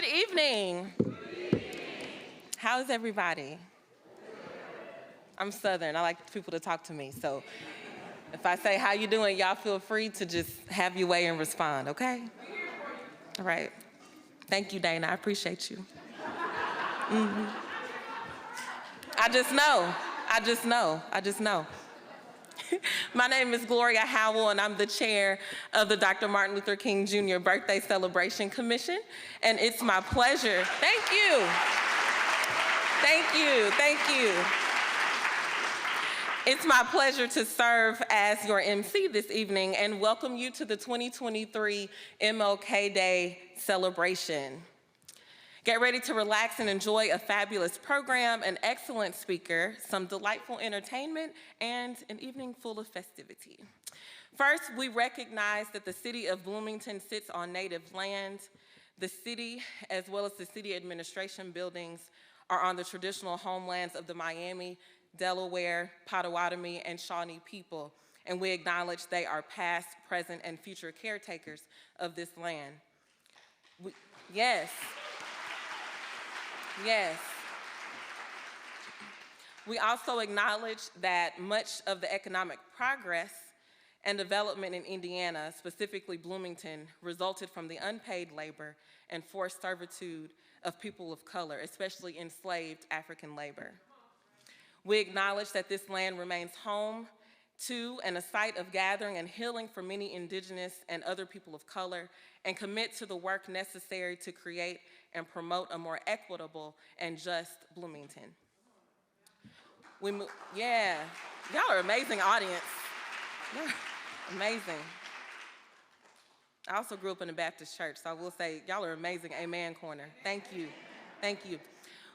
Good evening. How's everybody? I'm Southern. I like people to talk to me. So if I say how you doing, y'all feel free to just have your way and respond, okay? All right. Thank you, Dana. I appreciate you. I just know. I just know. I just know. My name is Gloria Howell, and I'm the chair of the Dr. Martin Luther King Jr. Birthday Celebration Commission. And it's my pleasure. Thank you. Thank you. Thank you. It's my pleasure to serve as your MC this evening and welcome you to the 2023 MLK Day celebration. Get ready to relax and enjoy a fabulous program, an excellent speaker, some delightful entertainment, and an evening full of festivity. First, we recognize that the city of Bloomington sits on Native land. The city, as well as the city administration buildings, are on the traditional homelands of the Miami, Delaware, Potawatomi, and Shawnee people, and we acknowledge they are past, present, and future caretakers of this land. Yes. Yes. We also acknowledge that much of the economic progress and development in Indiana, specifically Bloomington, resulted from the unpaid labor and forced servitude of people of color, especially enslaved African labor. We acknowledge that this land remains home to and a site of gathering and healing for many indigenous and other people of color, and commit to the work necessary to create and promote a more equitable and just Bloomington. Yeah, y'all are amazing audience. You're amazing. I also grew up in a Baptist church, so I will say y'all are amazing. Amen corner. Thank you. Thank you.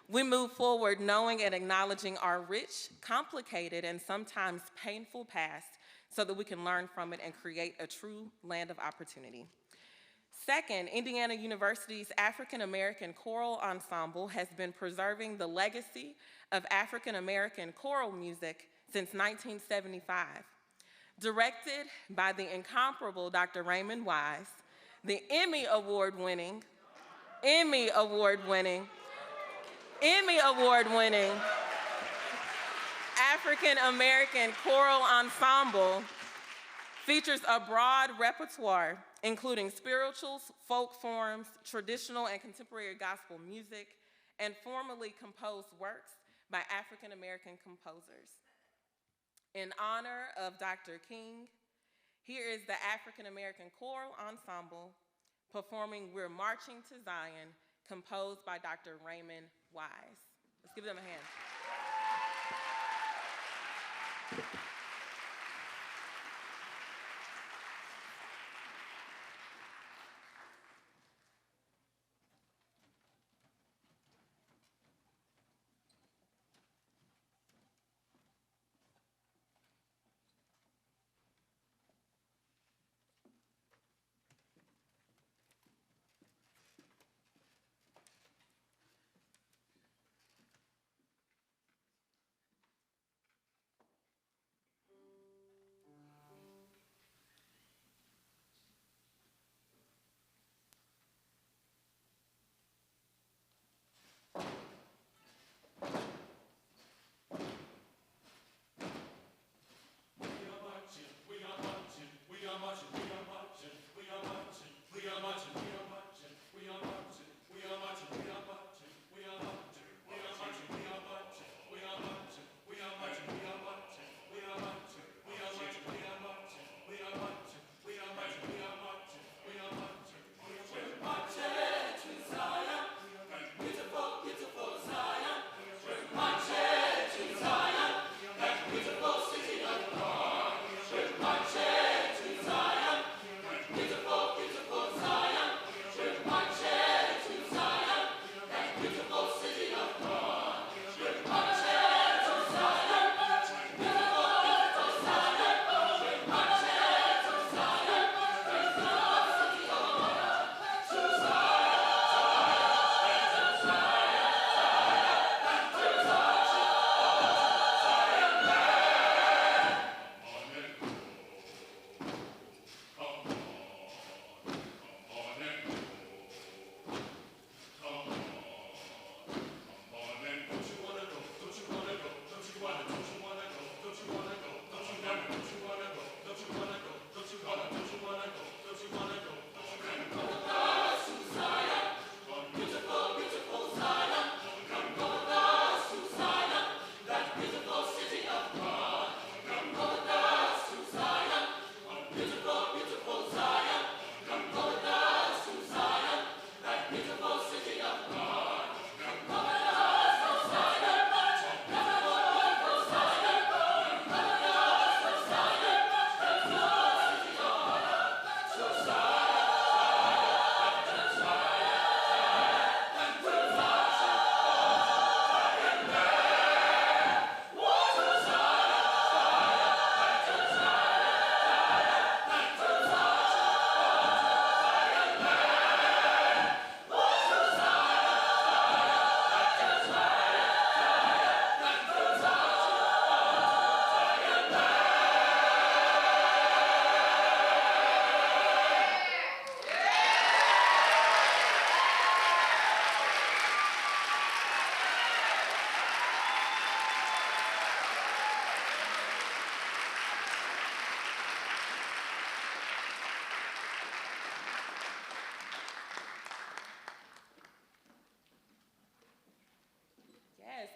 We move forward knowing and acknowledging our rich, complicated, and sometimes painful past so that we can learn from it and create a true land of opportunity. Second, Indiana University's African American Choral Ensemble has been preserving the legacy of African American choral music since 1975. Directed by the incomparable Dr. Raymond Wise, the Emmy Award-winning African American Choral Ensemble features a broad repertoire, including spirituals, folk forms, traditional and contemporary gospel music, and formally composed works by African American composers. In honor of Dr. King, here is the African American Choral Ensemble performing We're Marching to Zion, composed by Dr. Raymond Wise. Let's give them a hand.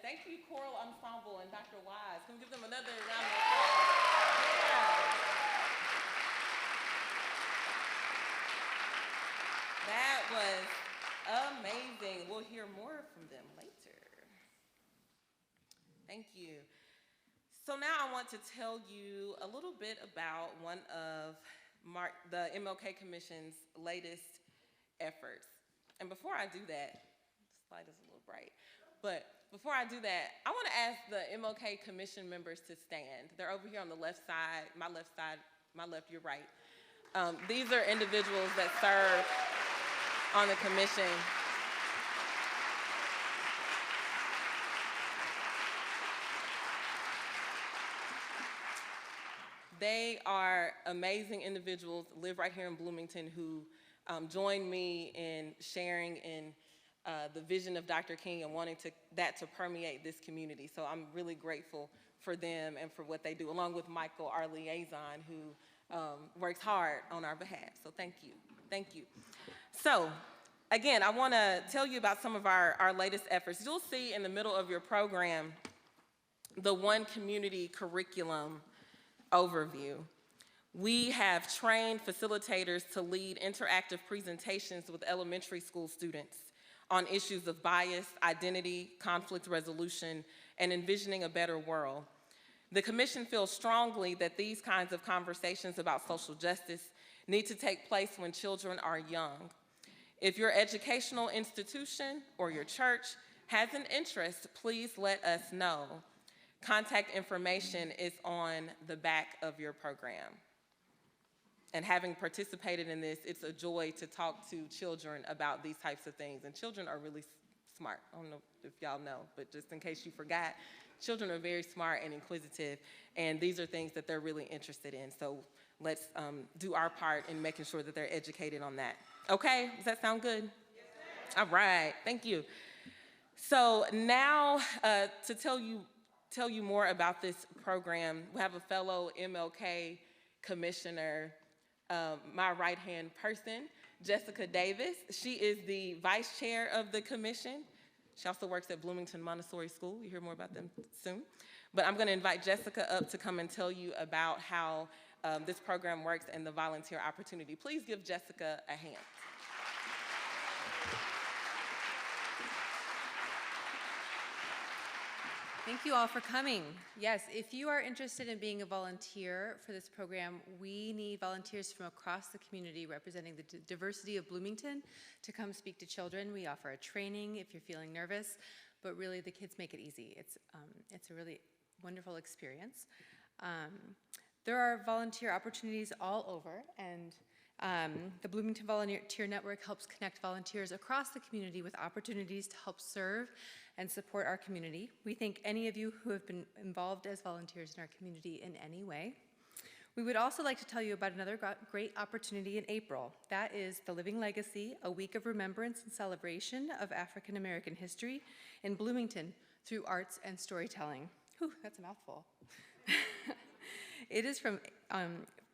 thank you, Choral Ensemble and Dr. Wise. Can we give them another round of applause? Yeah. That was amazing. We'll hear more from them later. Thank you. So now I want to tell you a little bit about one of the MLK Commission's latest efforts. And before I do that, this light is a little bright, but before I do that, I want to ask the MLK Commission members to stand. They're over here on the left side, my left, your right. These are individuals that serve on the commission. They are amazing individuals, live right here in Bloomington, who joined me in sharing in the vision of Dr. King and wanting that to permeate this community. So I'm really grateful for them and for what they do, along with Michael, our liaison, who works hard on our behalf. So thank you, thank you. So again, I want to tell you about some of our latest efforts. You'll see in the middle of your program the One Community curriculum overview. We have trained facilitators to lead interactive presentations with elementary school students on issues of bias, identity, conflict resolution, and envisioning a better world. The Commission feels strongly that these kinds of conversations about social justice need to take place when children are young. If your educational institution or your church has an interest, please let us know. Contact information is on the back of your program. And having participated in this, it's a joy to talk to children about these types of things. And children are really smart. I don't know if y'all know, but just in case you forgot, children are very smart and inquisitive, and these are things that they're really interested in. So let's do our part in making sure that they're educated on that. Okay, does that sound good? Yes, ma'am. All right, thank you. So now to tell you more about this program, we have a fellow MLK commissioner, my right-hand person, Jessica Davis. She is the vice chair of the commission. She also works at Bloomington Montessori School. You'll hear more about them soon. But I'm gonna invite Jessica up to come and tell you about how this program works and the volunteer opportunity. Please give Jessica a hand. Thank you all for coming. Yes, if you are interested in being a volunteer for this program, we need volunteers from across the community representing the diversity of Bloomington to come speak to children. We offer a training if you're feeling nervous, but really the kids make it easy. It's a really wonderful experience. There are volunteer opportunities all over, and the Bloomington Volunteer Network helps connect volunteers across the community with opportunities to help serve and support our community. We thank any of you who have been involved as volunteers in our community in any way. We would also like to tell you about another great opportunity in April. That is the Living Legacy, a week of remembrance and celebration of African American history in Bloomington through arts and storytelling. Whew, that's a mouthful. It is from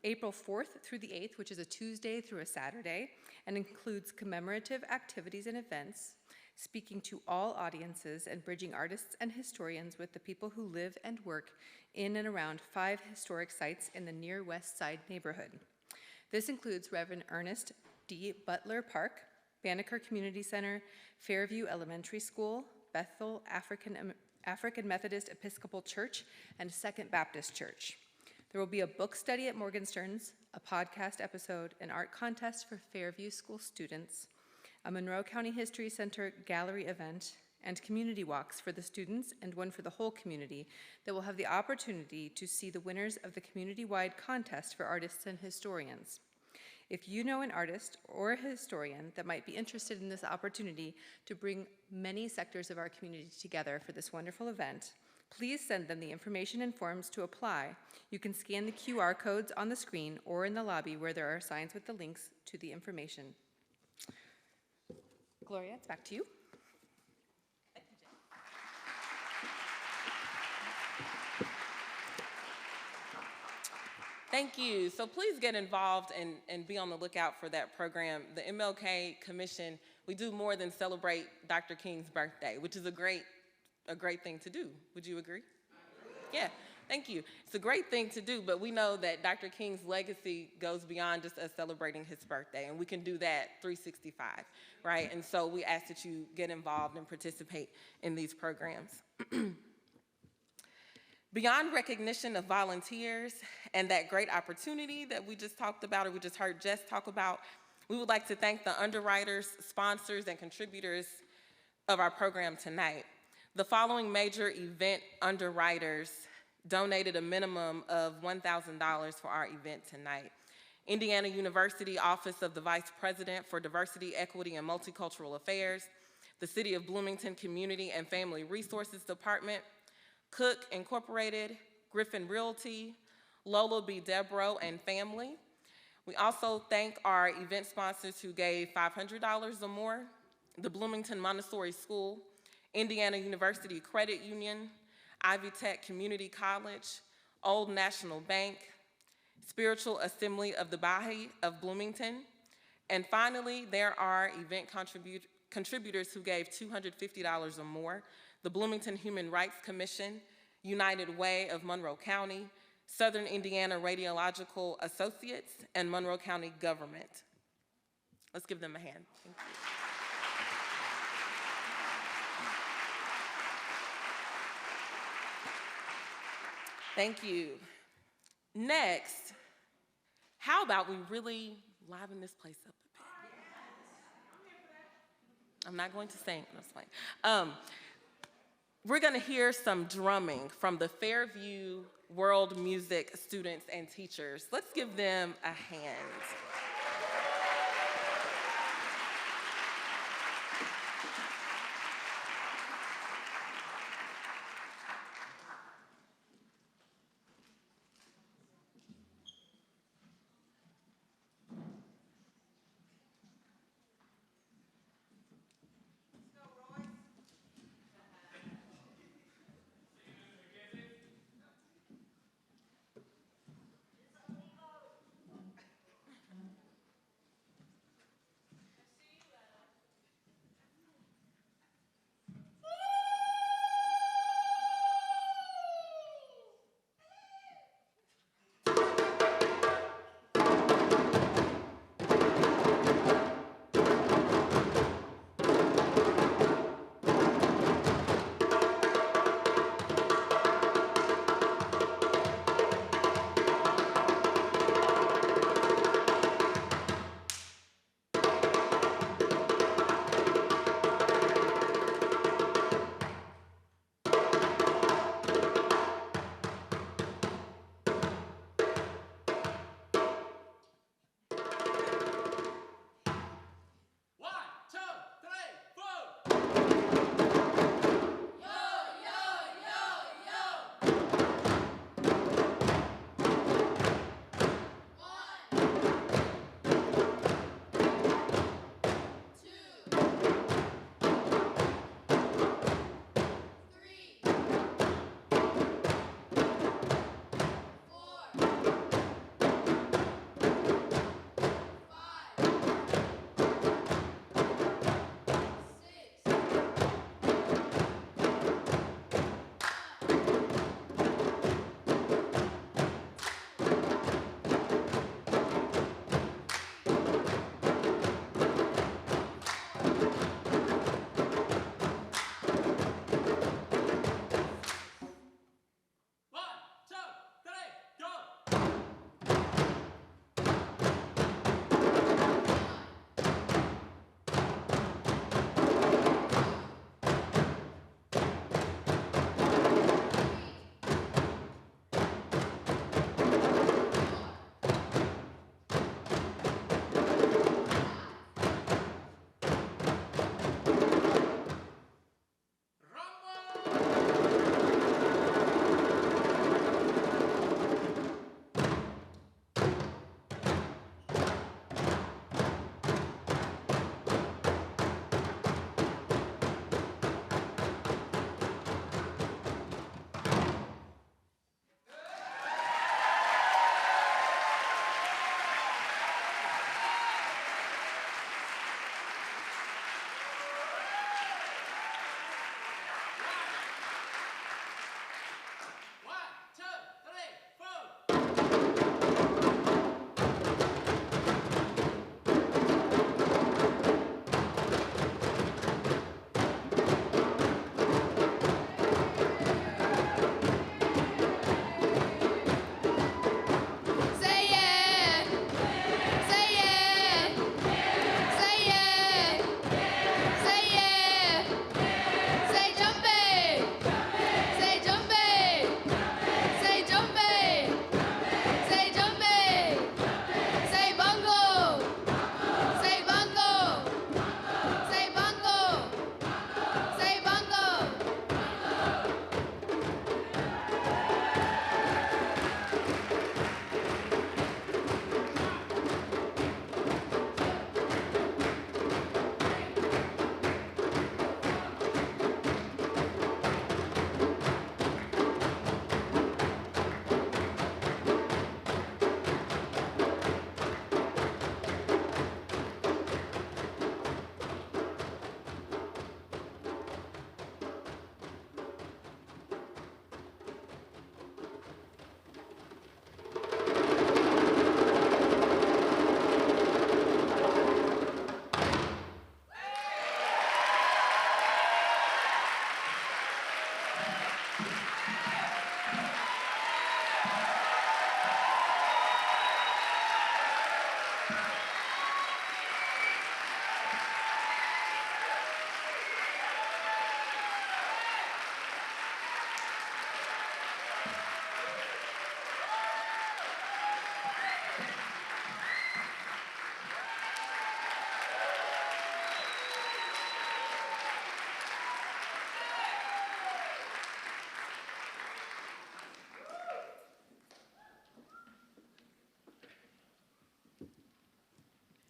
April 4th through the 8th, which is a Tuesday through a Saturday, and includes commemorative activities and events, speaking to all audiences and bridging artists and historians with the people who live and work in and around 5 historic sites in the near West Side neighborhood. This includes Reverend Ernest D. Butler Park, Banneker Community Center, Fairview Elementary School, Bethel African Methodist Episcopal Church, and Second Baptist Church. There will be a book study at Morgenstern's, a podcast episode, an art contest for Fairview School students, a Monroe County History Center gallery event, and community walks for the students and one for the whole community that will have the opportunity to see the winners of the community-wide contest for artists and historians. If you know an artist or a historian that might be interested in this opportunity to bring many sectors of our community together for this wonderful event, please send them the information and forms to apply. You can scan the QR codes on the screen or in the lobby where there are signs with the links to the information. Gloria, it's back to you. Thank you. So please get involved and be on the lookout for that program. The MLK Commission, we do more than celebrate Dr. King's birthday, which is a great a great thing to do. Would you agree? Yeah, thank you. It's a great thing to do, but we know that Dr. King's legacy goes beyond just us celebrating his birthday, and we can do that 365, right? And so we ask that you get involved and participate in these programs. Beyond recognition of volunteers and that great opportunity that we just talked about, or we just heard Jess talk about, we would like to thank the underwriters, sponsors, and contributors of our program tonight. The following major event underwriters donated a minimum of $1,000 for our event tonight. Indiana University Office of the Vice President for Diversity, Equity, and Multicultural Affairs, the City of Bloomington Community and Family Resources Department, Cook Incorporated, Griffin Realty, Lola B. Debro and family. We also thank our event sponsors who gave $500 or more, the Bloomington Montessori School, Indiana University Credit Union, Ivy Tech Community College, Old National Bank, Spiritual Assembly of the Baha'i of Bloomington, and finally, there are event contributors who gave $250 or more, the Bloomington Human Rights Commission, United Way of Monroe County, Southern Indiana Radiological Associates, and Monroe County Government. Let's give them a hand. Thank you. Thank you. Next, how about we really liven this place up a bit? I'm not going to sing, that's fine. We're gonna hear some drumming from the Fairview World Music students and teachers. Let's give them a hand.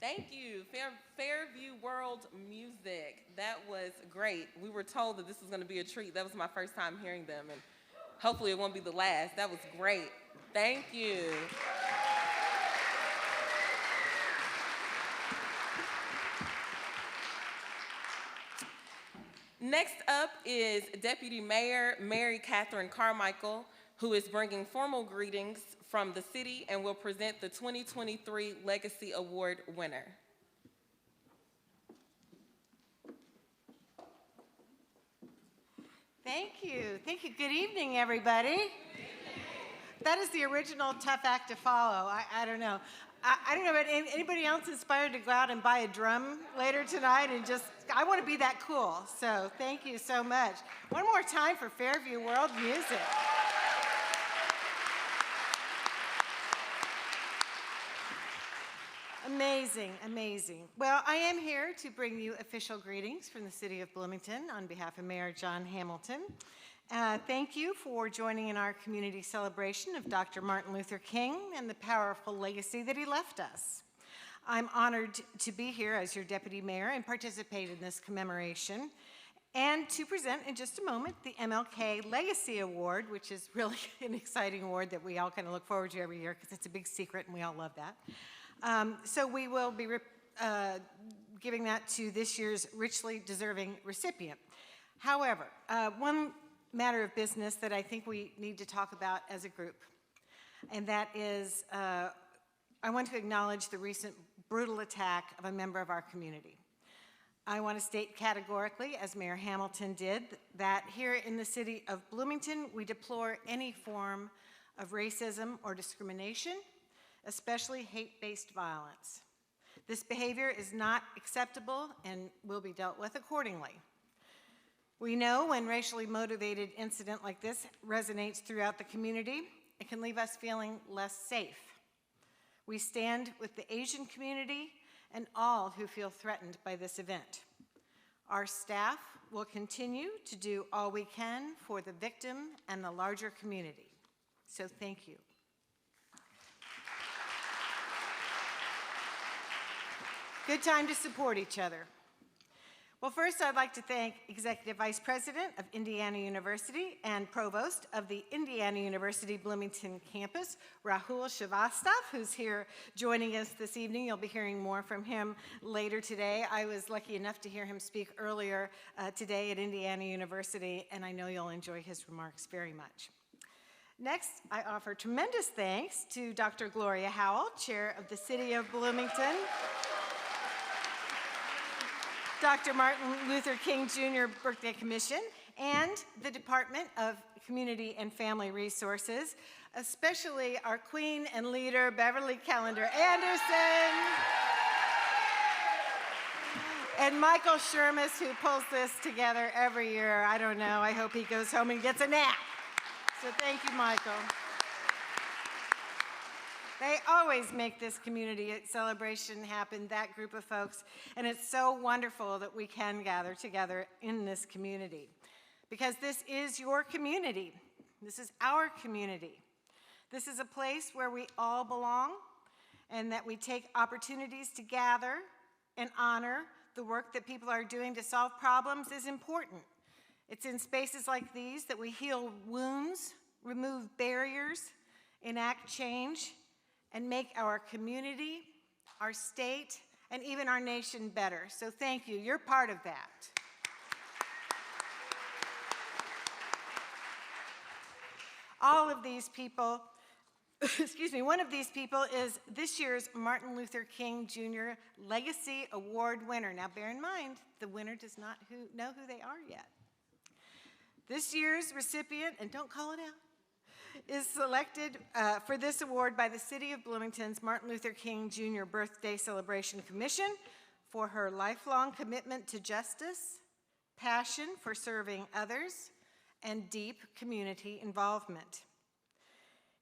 Thank you, Fairview World Music. That was great. We were told that this was going to be a treat. That was my first time hearing them, and hopefully it won't be the last. That was great. Thank you. Next up is Deputy Mayor Mary Catherine Carmichael, who is bringing formal greetings from the city and will present the 2023 Legacy Award winner. Thank you. Thank you. Good evening, everybody. Good evening. That is the original tough act to follow. I don't know. I don't know about anybody else inspired to go out and buy a drum later tonight and just, I want to be that cool. So thank you so much. One more time for Fairview World Music. Amazing, amazing. Well, I am here to bring you official greetings from the city of Bloomington on behalf of Mayor John Hamilton. Thank you for joining in our community celebration of Dr. Martin Luther King and the powerful legacy that he left us. I'm honored to be here as your deputy mayor and participate in this commemoration, and to present in just a moment the MLK Legacy Award, which is really an exciting award that we all kind of look forward to every year because it's a big secret and we all love that. So we will be giving that to this year's richly deserving recipient. However, one matter of business that I think we need to talk about as a group, and that is I want to acknowledge the recent brutal attack of a member of our community. I want to state categorically, as Mayor Hamilton did, that here in the city of Bloomington, we deplore any form of racism or discrimination, especially hate-based violence. This behavior is not acceptable and will be dealt with accordingly. We know when racially motivated incident like this resonates throughout the community, it can leave us feeling less safe. We stand with the Asian community and all who feel threatened by this event. Our staff will continue to do all we can for the victim and the larger community. So thank you. Good time to support each other. Well, first I'd like to thank Executive Vice President of Indiana University and Provost of the Indiana University Bloomington campus, Rahul Srivastava, who's here joining us this evening. You'll be hearing more from him later today. I was lucky enough to hear him speak earlier today at Indiana University, and I know you'll enjoy his remarks very much. Next, I offer tremendous thanks to Dr. Gloria Howell, Chair of the City of Bloomington, Dr. Martin Luther King Jr. Birthday Commission, and the Department of Community and Family Resources, especially our queen and leader, Beverly Callender Anderson, and Michael Shermis, who pulls this together every year. I don't know, I hope he goes home and gets a nap. So thank you, Michael. They always make this community celebration happen, that group of folks, and it's so wonderful that we can gather together in this community, because this is your community. This is our community. This is a place where we all belong, and that we take opportunities to gather and honor the work that people are doing to solve problems is important. It's in spaces like these that we heal wounds, remove barriers, enact change, and make our community, our state, and even our nation better. So thank you. You're part of that. All of these people, excuse me, one of these people is this year's Martin Luther King Jr. Legacy Award winner. Now bear in mind, the winner does not know who they are yet. This year's recipient, and don't call it out, is selected for this award by the City of Bloomington's Martin Luther King Jr. Birthday Celebration Commission for her lifelong commitment to justice, passion for serving others, and deep community involvement.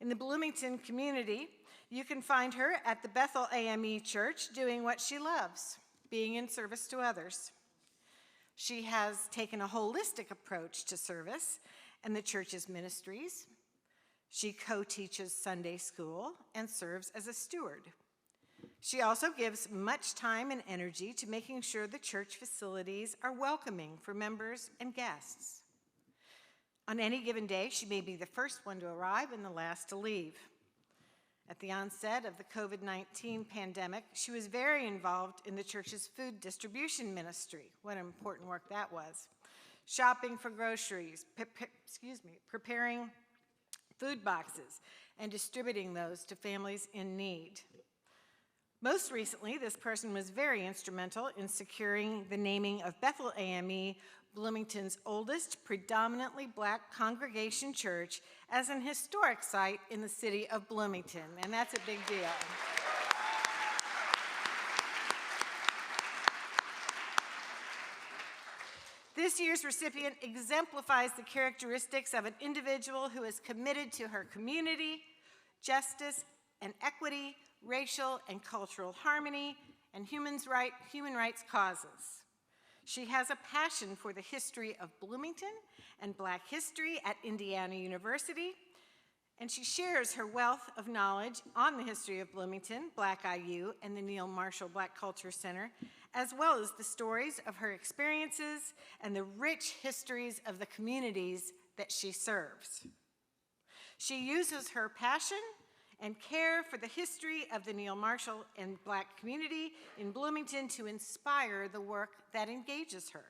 In the Bloomington community, you can find her at the Bethel AME Church doing what she loves, being in service to others. She has taken a holistic approach to service and the church's ministries. She co-teaches Sunday school and serves as a steward. She also gives much time and energy to making sure the church facilities are welcoming for members and guests. On any given day, she may be the first one to arrive and the last to leave. At the onset of the COVID-19 pandemic, she was very involved in the church's food distribution ministry. What important work that was. Shopping for groceries, preparing food boxes, and distributing those to families in need. Most recently, this person was very instrumental in securing the naming of Bethel AME, Bloomington's oldest predominantly Black congregation church, as an historic site in the city of Bloomington, and that's a big deal. This year's recipient exemplifies the characteristics of an individual who is committed to her community, justice and equity, racial and cultural harmony, and human rights causes. She has a passion for the history of Bloomington and Black history at Indiana University, and she shares her wealth of knowledge on the history of Bloomington, Black IU, and the Neal Marshall Black Culture Center, as well as the stories of her experiences and the rich histories of the communities that she serves. She uses her passion and care for the history of the Neal Marshall and Black community in Bloomington to inspire the work that engages her.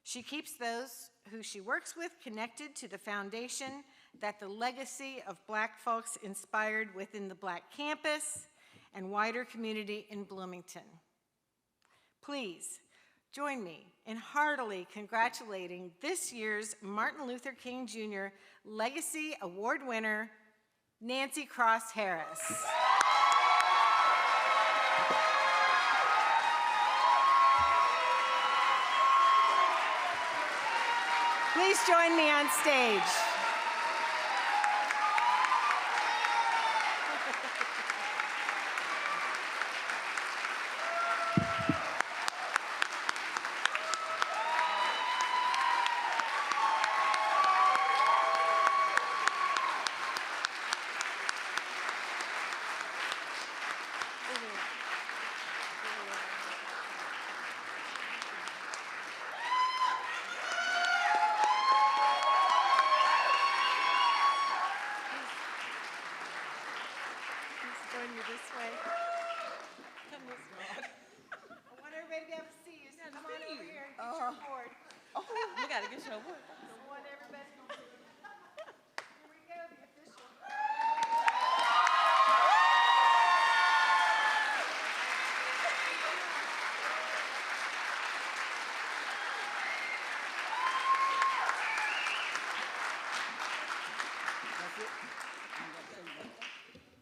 She keeps those who she works with connected to the foundation that the legacy of Black folks inspired within the Black campus and wider community in Bloomington. Please join me in heartily congratulating this year's Martin Luther King Jr. Legacy Award winner, Nancy Cross Harris. Please join me on stage. Join me this way. Come this way. I want everybody to be able to see you, so come on over here and get your award. Oh, we gotta get your award. I want everybody to see. Here we go, the official.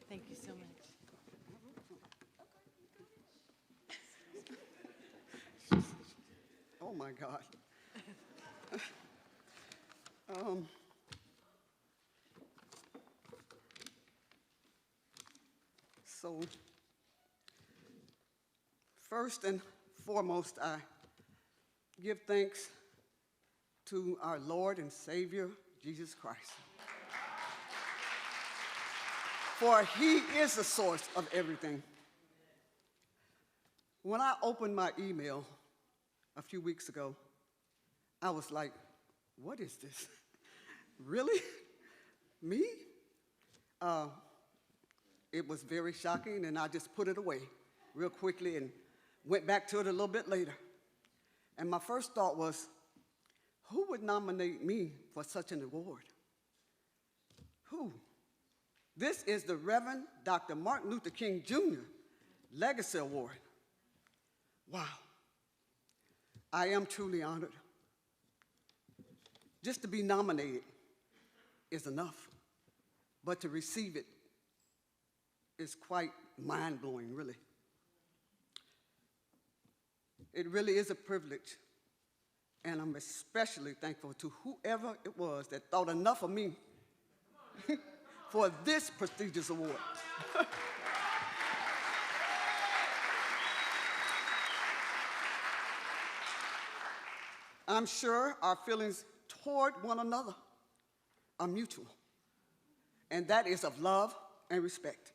Thank you so much. Oh my God. So, first and foremost, I give thanks to our Lord and Savior, Jesus Christ. For he is the source of everything. When I opened my email a few weeks ago, I was like, what is this? Really? Me? It was very shocking, and I just put it away real quickly and went back to it a little bit later. And my first thought was, who would nominate me for such an award? Who? This is the Reverend Dr. Martin Luther King Jr. Legacy Award. Wow. I am truly honored. Just to be nominated is enough, but to receive it is quite mind-blowing, really. It really is a privilege, and I'm especially thankful to whoever it was that thought enough of me for this prestigious award. I'm sure our feelings toward one another are mutual, and that is of love and respect.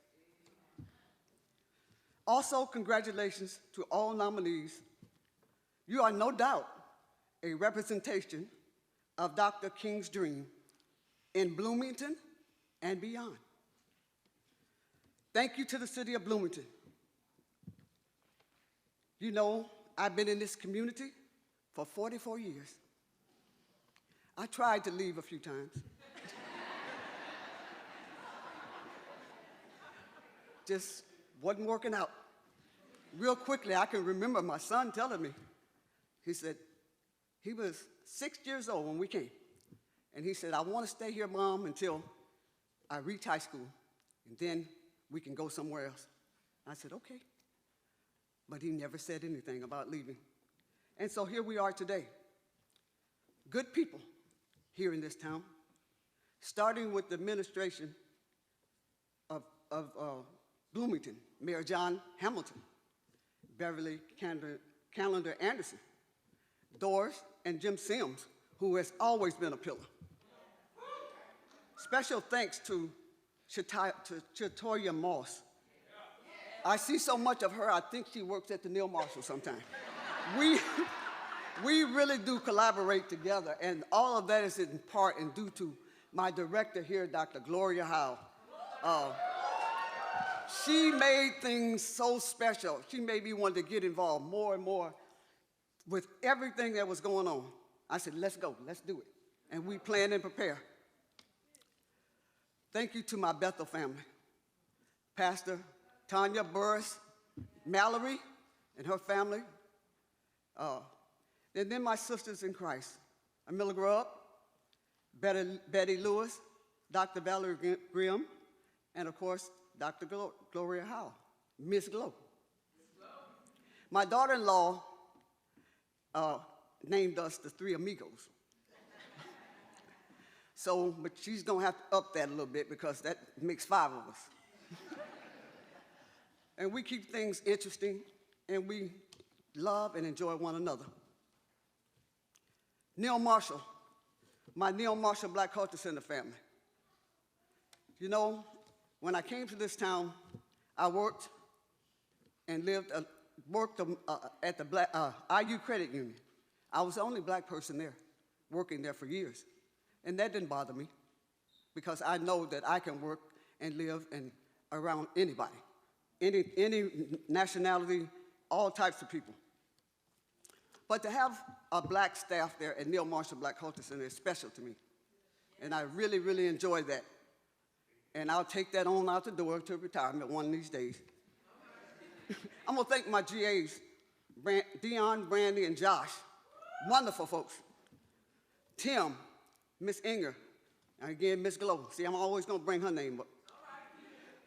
Also, congratulations to all nominees. You are no doubt a representation of Dr. King's dream in Bloomington and beyond. Thank you to the city of Bloomington. You know, I've been in this community for 44 years. I tried to leave a few times. Just wasn't working out. Real quickly, I can remember my son telling me, he said, he was 6 years old when we came. And he said, I want to stay here, Mom, until I reach high school, and then we can go somewhere else. I said, okay. But he never said anything about leaving. And so here we are today. Good people here in this town, starting with the administration of Bloomington, Mayor John Hamilton, Beverly Callender Anderson, Doris and Jim Sims, who has always been a pillar. Special thanks to Chatoya Moss. I see so much of her, I think she works at the Neil Marshall sometime. We really do collaborate together, and all of that is in part and due to my director here, Dr. Gloria Howe. She made things so special. She made me want to get involved more and more with everything that was going on. I said, let's go, let's do it. And we plan and prepare. Thank you to my Bethel family, Pastor Tanya Burris Mallory and her family, and then my sisters in Christ, Amilla Grubb, Betty Lewis, Dr. Valerie Grimm, and of course, Dr. Gloria Howe, Miss Glow. My daughter-in-law named us the Three Amigos. So, but she's gonna have to up that a little bit because that makes 5 of us. And we keep things interesting, and we love and enjoy one another. Neil Marshall, my Neil Marshall Black Culture Center family. You know, when I came to this town, I worked and worked at the IU Credit Union. I was the only black person there, working there for years. And that didn't bother me, because I know that I can work and live around anybody, any nationality, all types of people. But to have a black staff there at Neil Marshall Black Culture Center is special to me. And I really, really enjoy that. And I'll take that on out the door to retirement one of these days. I'm gonna thank my GAs, Dion, Brandy, and Josh. Wonderful folks. Tim, Miss Inger, and again, Miss Glow. See, I'm always gonna bring her name up.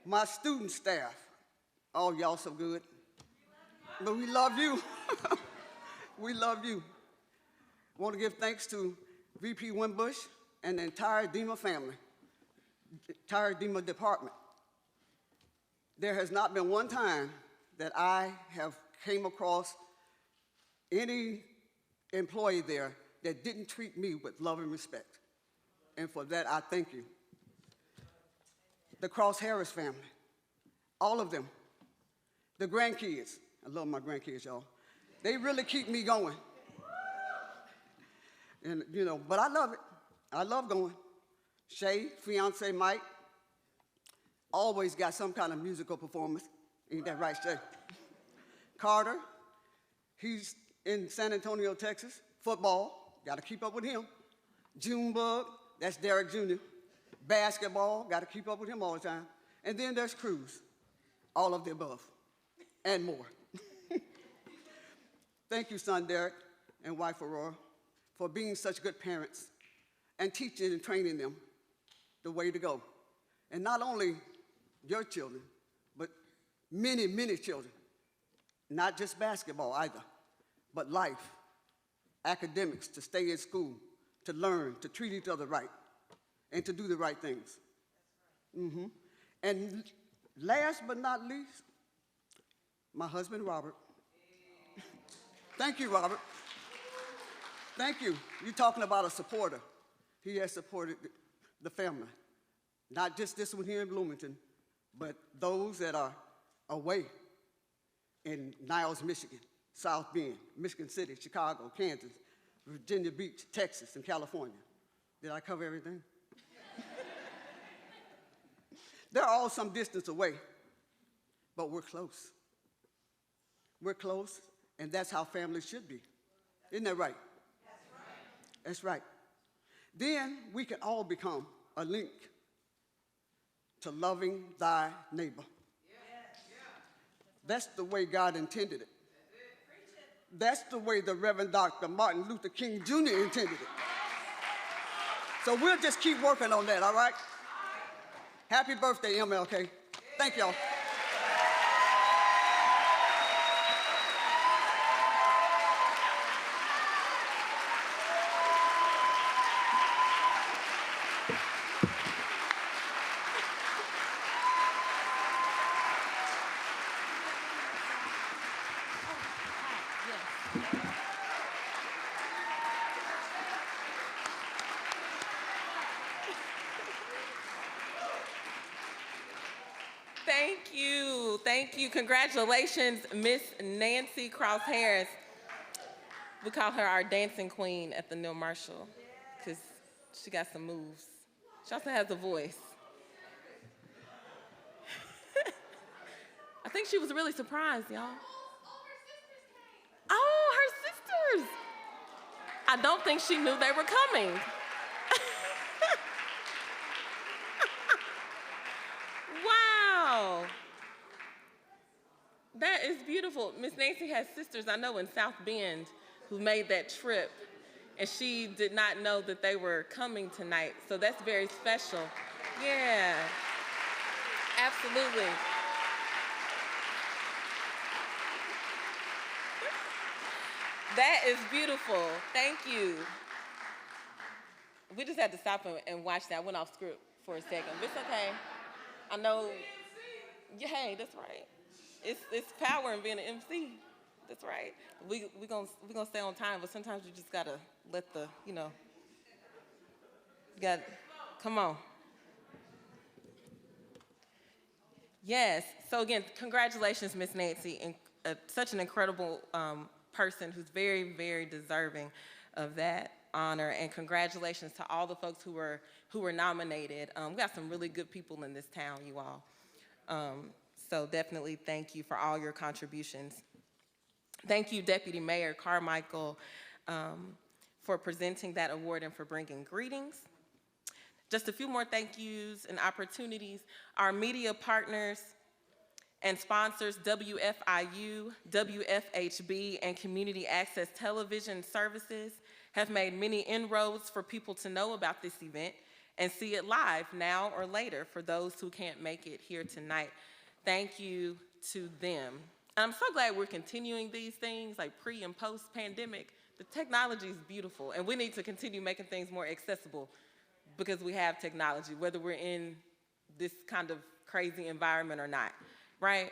My student staff, oh, y'all so good. But we love you. We love you. Want to give thanks to VP Wimbush and the entire DEMA family, entire DEMA department. There has not been one time that I have came across any employee there that didn't treat me with love and respect. And for that, I thank you. The Cross Harris family, all of them. The grandkids, I love my grandkids, y'all. They really keep me going. And, you know, but I love it. I love going. Shay, fiance Mike, always got some kind of musical performance. Ain't that right, Shay? Carter, he's in San Antonio, Texas. Football, got to keep up with him. Junebug, that's Derek Jr. Basketball, got to keep up with him all the time. And then there's Cruz, all of the above, and more. Thank you, son Derek and wife Aurora, for being such good parents and teaching and training them the way to go. And not only your children, but many, many children. Not just basketball either, but life, academics, to stay in school, to learn, to treat each other right, and to do the right things. Mm-hmm. And last but not least, my husband, Robert. Thank you, Robert. Thank you. You're talking about a supporter. He has supported the family. Not just this one here in Bloomington, but those that are away. in Niles, Michigan, South Bend, Michigan City, Chicago, Kansas, Virginia Beach, Texas, and California. Did I cover everything? They're all some distance away, but we're close. We're close, and that's how families should be. Isn't that right? That's right. Then we can all become a link to loving thy neighbor. That's the way God intended it. That's the way the Reverend Dr. Martin Luther King Jr. intended it. So we'll just keep working on that, all right? Happy birthday, MLK. Thank y'all. Thank you. Thank you. Congratulations, Miss Nancy Cross Harris. We call her our dancing queen at the Neil Marshall because she got some moves. She also has a voice. I think she was really surprised, y'all. Oh, her sisters. I don't think she knew they were coming. Wow. That is beautiful. Miss Nancy has sisters I know in South Bend who made that trip, and she did not know that they were coming tonight. So that's very special. Yeah, absolutely. That is beautiful. Thank you. We just had to stop and watch that. I went off script for a second, but it's okay. I know. Yeah, hey, that's right. It's power in being an MC. That's right. We gonna stay on time, but sometimes you just gotta let the, you got, come on. Yes. So again, congratulations, Miss Nancy, and such an incredible person who's very, very deserving of that honor. And congratulations to all the folks who were nominated. We got some really good people in this town, you all. So definitely thank you for all your contributions. Thank you, Deputy Mayor Carmichael, for presenting that award and for bringing greetings. Just a few more thank yous and opportunities. Our media partners and sponsors, WFIU, WFHB, and Community Access Television Services have made many inroads for people to know about this event and see it live now or later for those who can't make it here tonight. Thank you to them. And I'm so glad we're continuing these things like pre and post pandemic. The technology is beautiful, and we need to continue making things more accessible because we have technology, whether we're in this kind of crazy environment or not, right?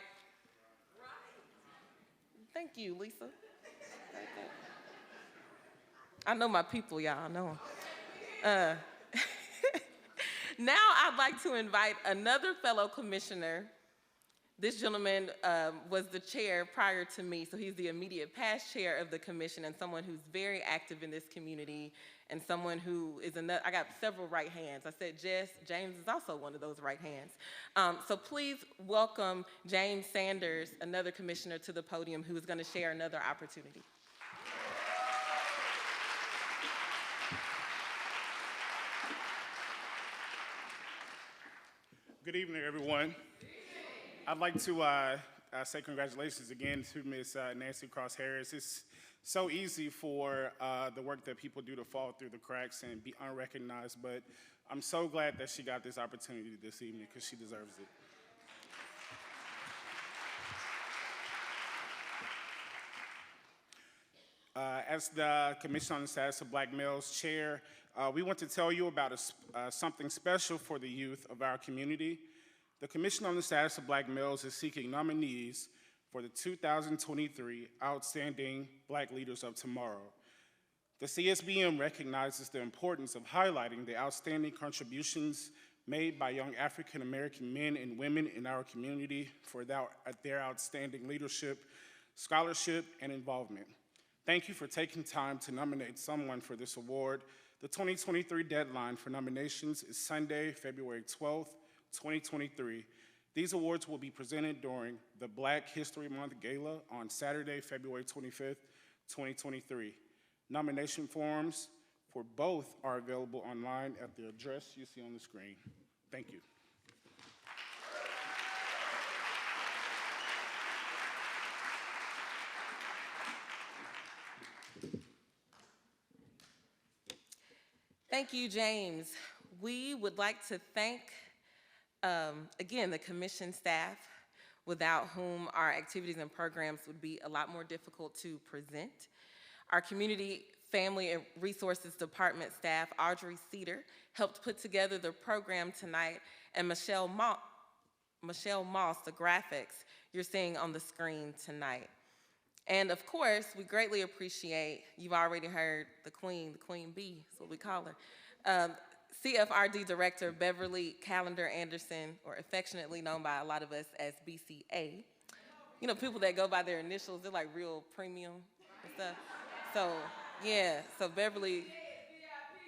Thank you, Lisa. I know my people, y'all, I know them. Now I'd like to invite another fellow commissioner. This gentleman was the chair prior to me, so he's the immediate past chair of the commission and someone who's very active in this community and someone who is another. I got several right hands. I said Jess, James is also one of those right hands. So please welcome James Sanders, another commissioner, to the podium who is going to share another opportunity. Good evening, everyone. I'd like to say congratulations again to Ms. Nancy Cross Harris. It's so easy for the work that people do to fall through the cracks and be unrecognized, but I'm so glad that she got this opportunity this evening because she deserves it. As the Commission on the Status of Black Males Chair, we want to tell you about something special for the youth of our community. The Commission on the Status of Black Males is seeking nominees for the 2023 Outstanding Black Leaders of Tomorrow. The CSBM recognizes the importance of highlighting the outstanding contributions made by young African American men and women in our community for their outstanding leadership, scholarship, and involvement. Thank you for taking time to nominate someone for this award. The 2023 deadline for nominations is Sunday, February 12th, 2023. These awards will be presented during the Black History Month Gala on Saturday, February 25th, 2023. Nomination forms for both are available online at the address you see on the screen. Thank you. Thank you, James. We would like to thank, again, the commission staff, without whom our activities and programs would be a lot more difficult to present. Our Community, Family, and Resources Department staff, Audrey Cedar, helped put together the program tonight, and Michelle Moss, the graphics you're seeing on the screen tonight. And of course, we greatly appreciate, you've already heard the Queen Bee is what we call her, CFRD Director Beverly Calendar Anderson, or affectionately known by a lot of us as BCA. You know, people that go by their initials, they're like real premium and stuff. So, yeah, so Beverly,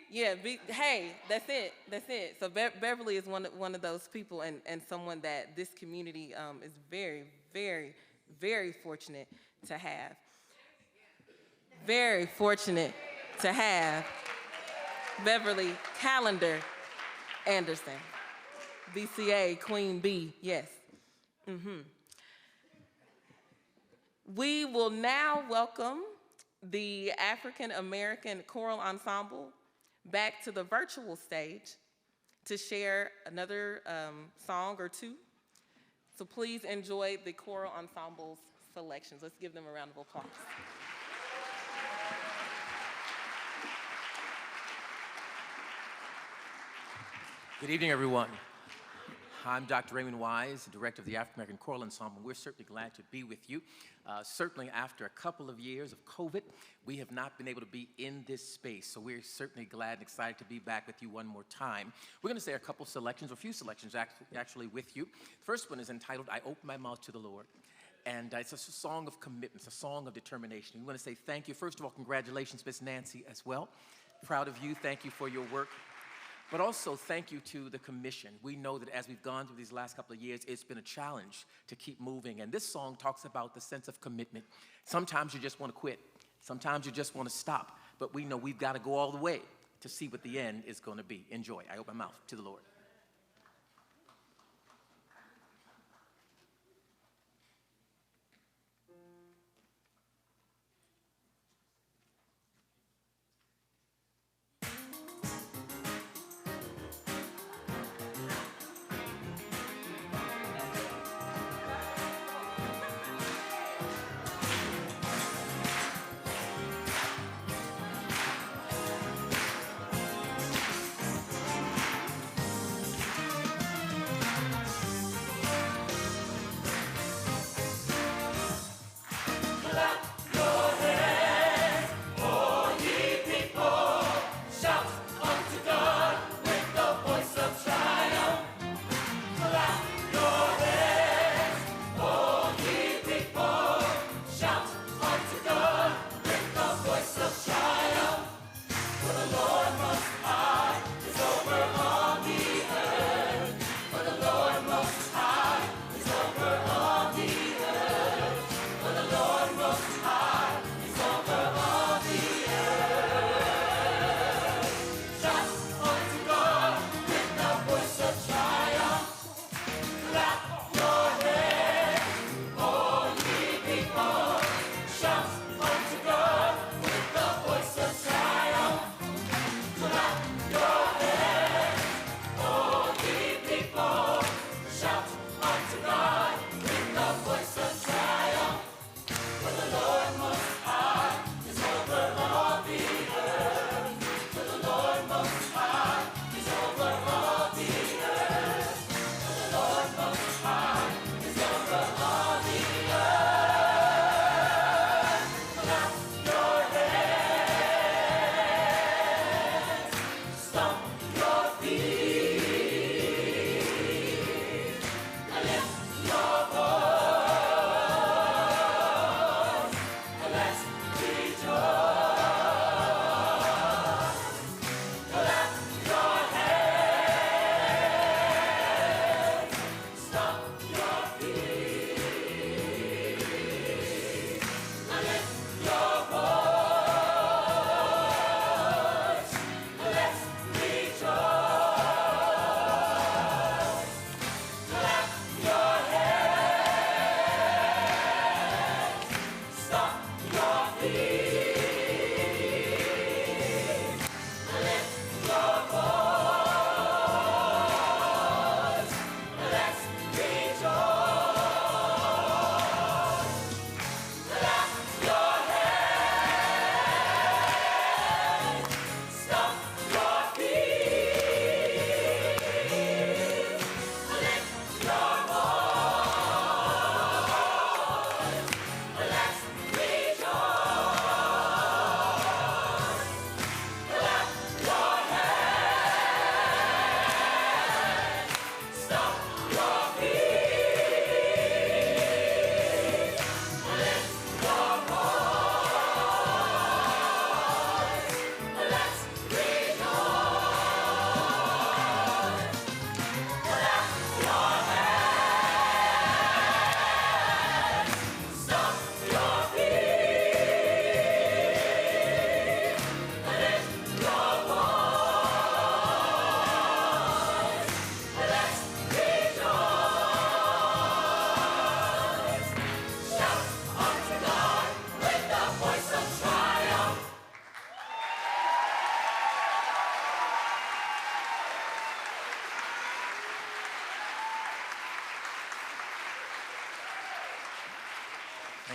yeah, hey, that's it. So Beverly is one of those people and someone that this community is very, very, very fortunate to have. Very fortunate to have Beverly Calendar Anderson, BCA, Queen Bee, yes. We will now welcome the African American Choral Ensemble back to the virtual stage to share another song or two. So please enjoy the choral ensemble's selections. Let's give them a round of applause. Good evening, everyone. I'm Dr. Raymond Wise, Director of the African American Choral Ensemble. We're certainly glad to be with you. Certainly after a couple of years of COVID, we have not been able to be in this space, so we're certainly glad and excited to be back with you one more time. We're going to say a couple selections, or a few selections actually with you. The first one is entitled, I Open My Mouth to the Lord. And it's a song of commitment, it's a song of determination. We want to say thank you. First of all, congratulations, Miss Nancy, as well. Proud of you. Thank you for your work. But also thank you to the commission. We know that as we've gone through these last couple of years, it's been a challenge to keep moving. And this song talks about the sense of commitment. Sometimes you just want to quit. Sometimes you just want to stop. But we know we've got to go all the way to see what the end is going to be. Enjoy. I open my mouth to the Lord.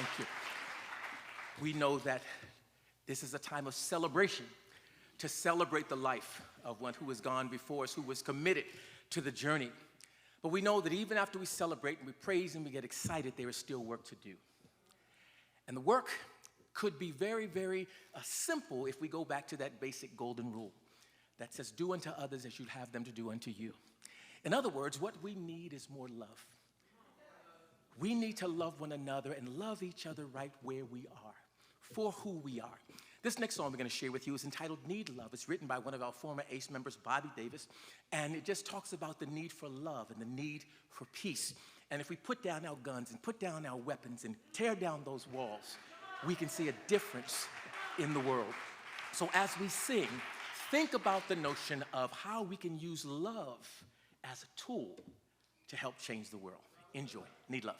Thank you. We know that this is a time of celebration, to celebrate the life of one who has gone before us, who was committed to the journey. But we know that even after we celebrate and we praise and we get excited, there is still work to do. And the work could be very, very simple if we go back to that basic golden rule that says, do unto others as you'd have them to do unto you. In other words, what we need is more love. We need to love one another and love each other right where we are, for who we are. This next song we're going to share with you is entitled Need Love. It's written by one of our former ACE members, Bobby Davis, and it just talks about the need for love and the need for peace. And if we put down our guns and put down our weapons and tear down those walls, we can see a difference in the world. So as we sing, think about the notion of how we can use love as a tool to help change the world. Enjoy. Need Love.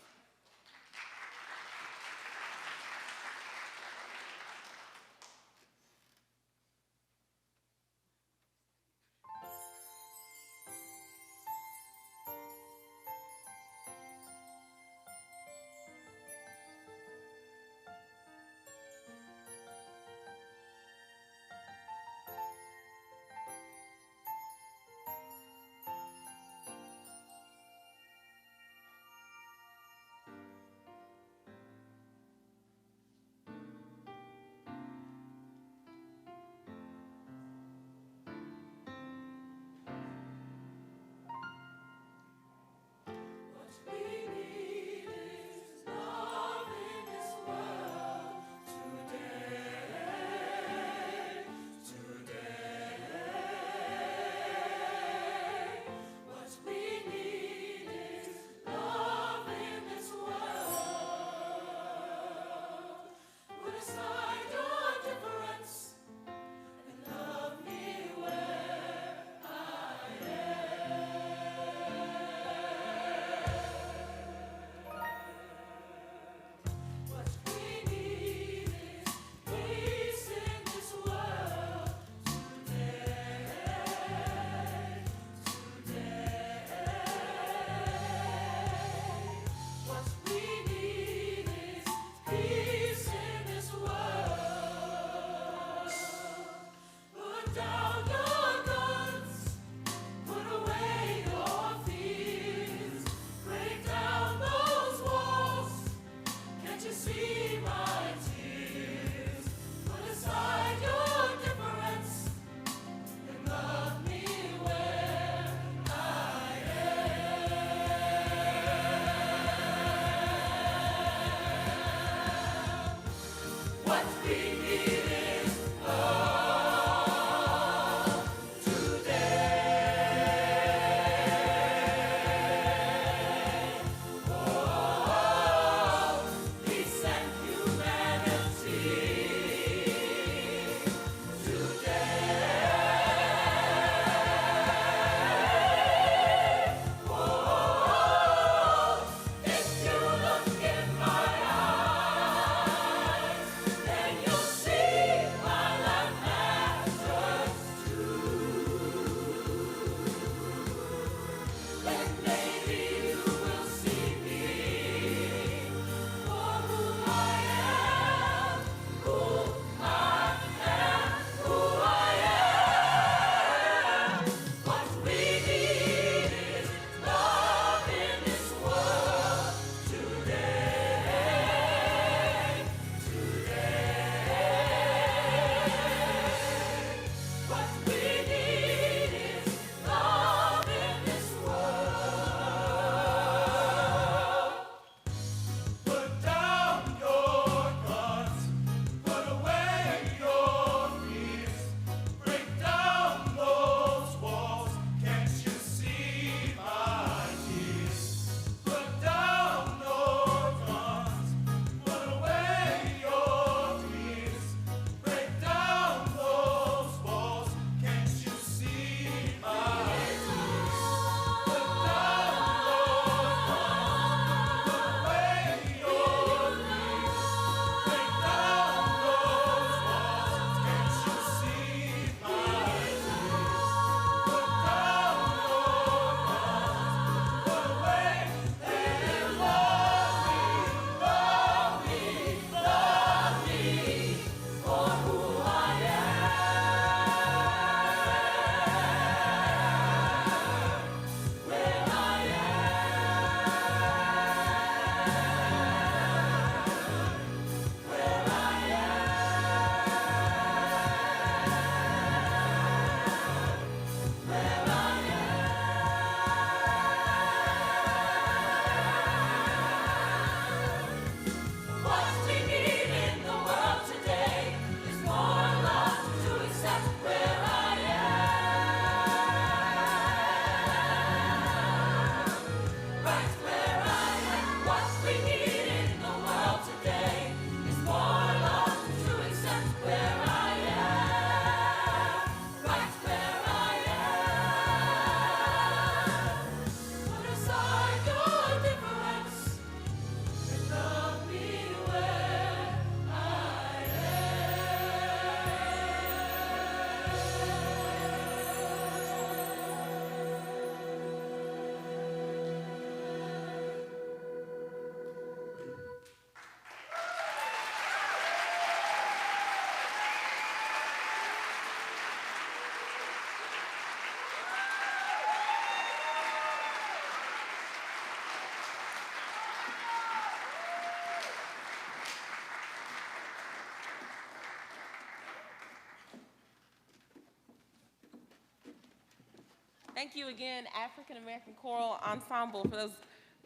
Thank you again, African American Choral Ensemble, for those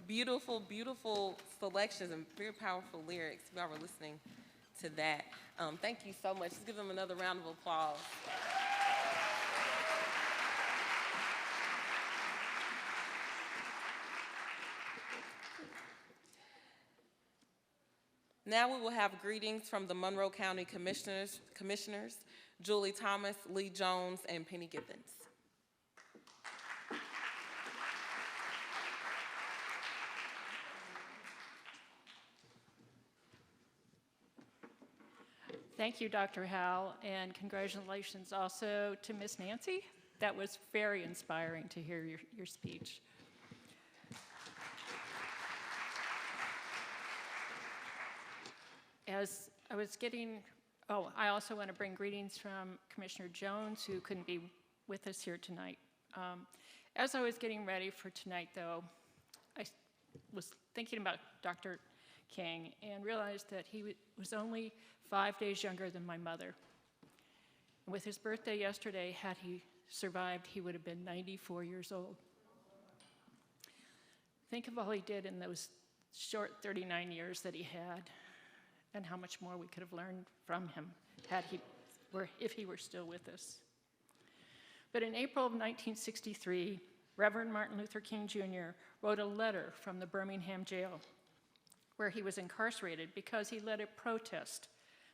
beautiful, beautiful selections and very powerful lyrics. Y'all were listening to that. Thank you so much. Let's give them another round of applause. Now we will have greetings from the Monroe County Commissioners, Julie Thomas, Lee Jones, and Penny Gibbons. Thank you, Dr. Howell, and congratulations also to Miss Nancy. That was very inspiring to hear your speech. As I was getting, I also want to bring greetings from Commissioner Jones, who couldn't be with us here tonight. As I was getting ready for tonight, though, I was thinking about Dr. King and realized that he was only 5 days younger than my mother. And with his birthday yesterday, had he survived, he would have been 94 years old. Think of all he did in those short 39 years that he had, and how much more we could have learned from him if he were still with us. But in April of 1963, Reverend Martin Luther King Jr. wrote a letter from the Birmingham jail where he was incarcerated because he led a protest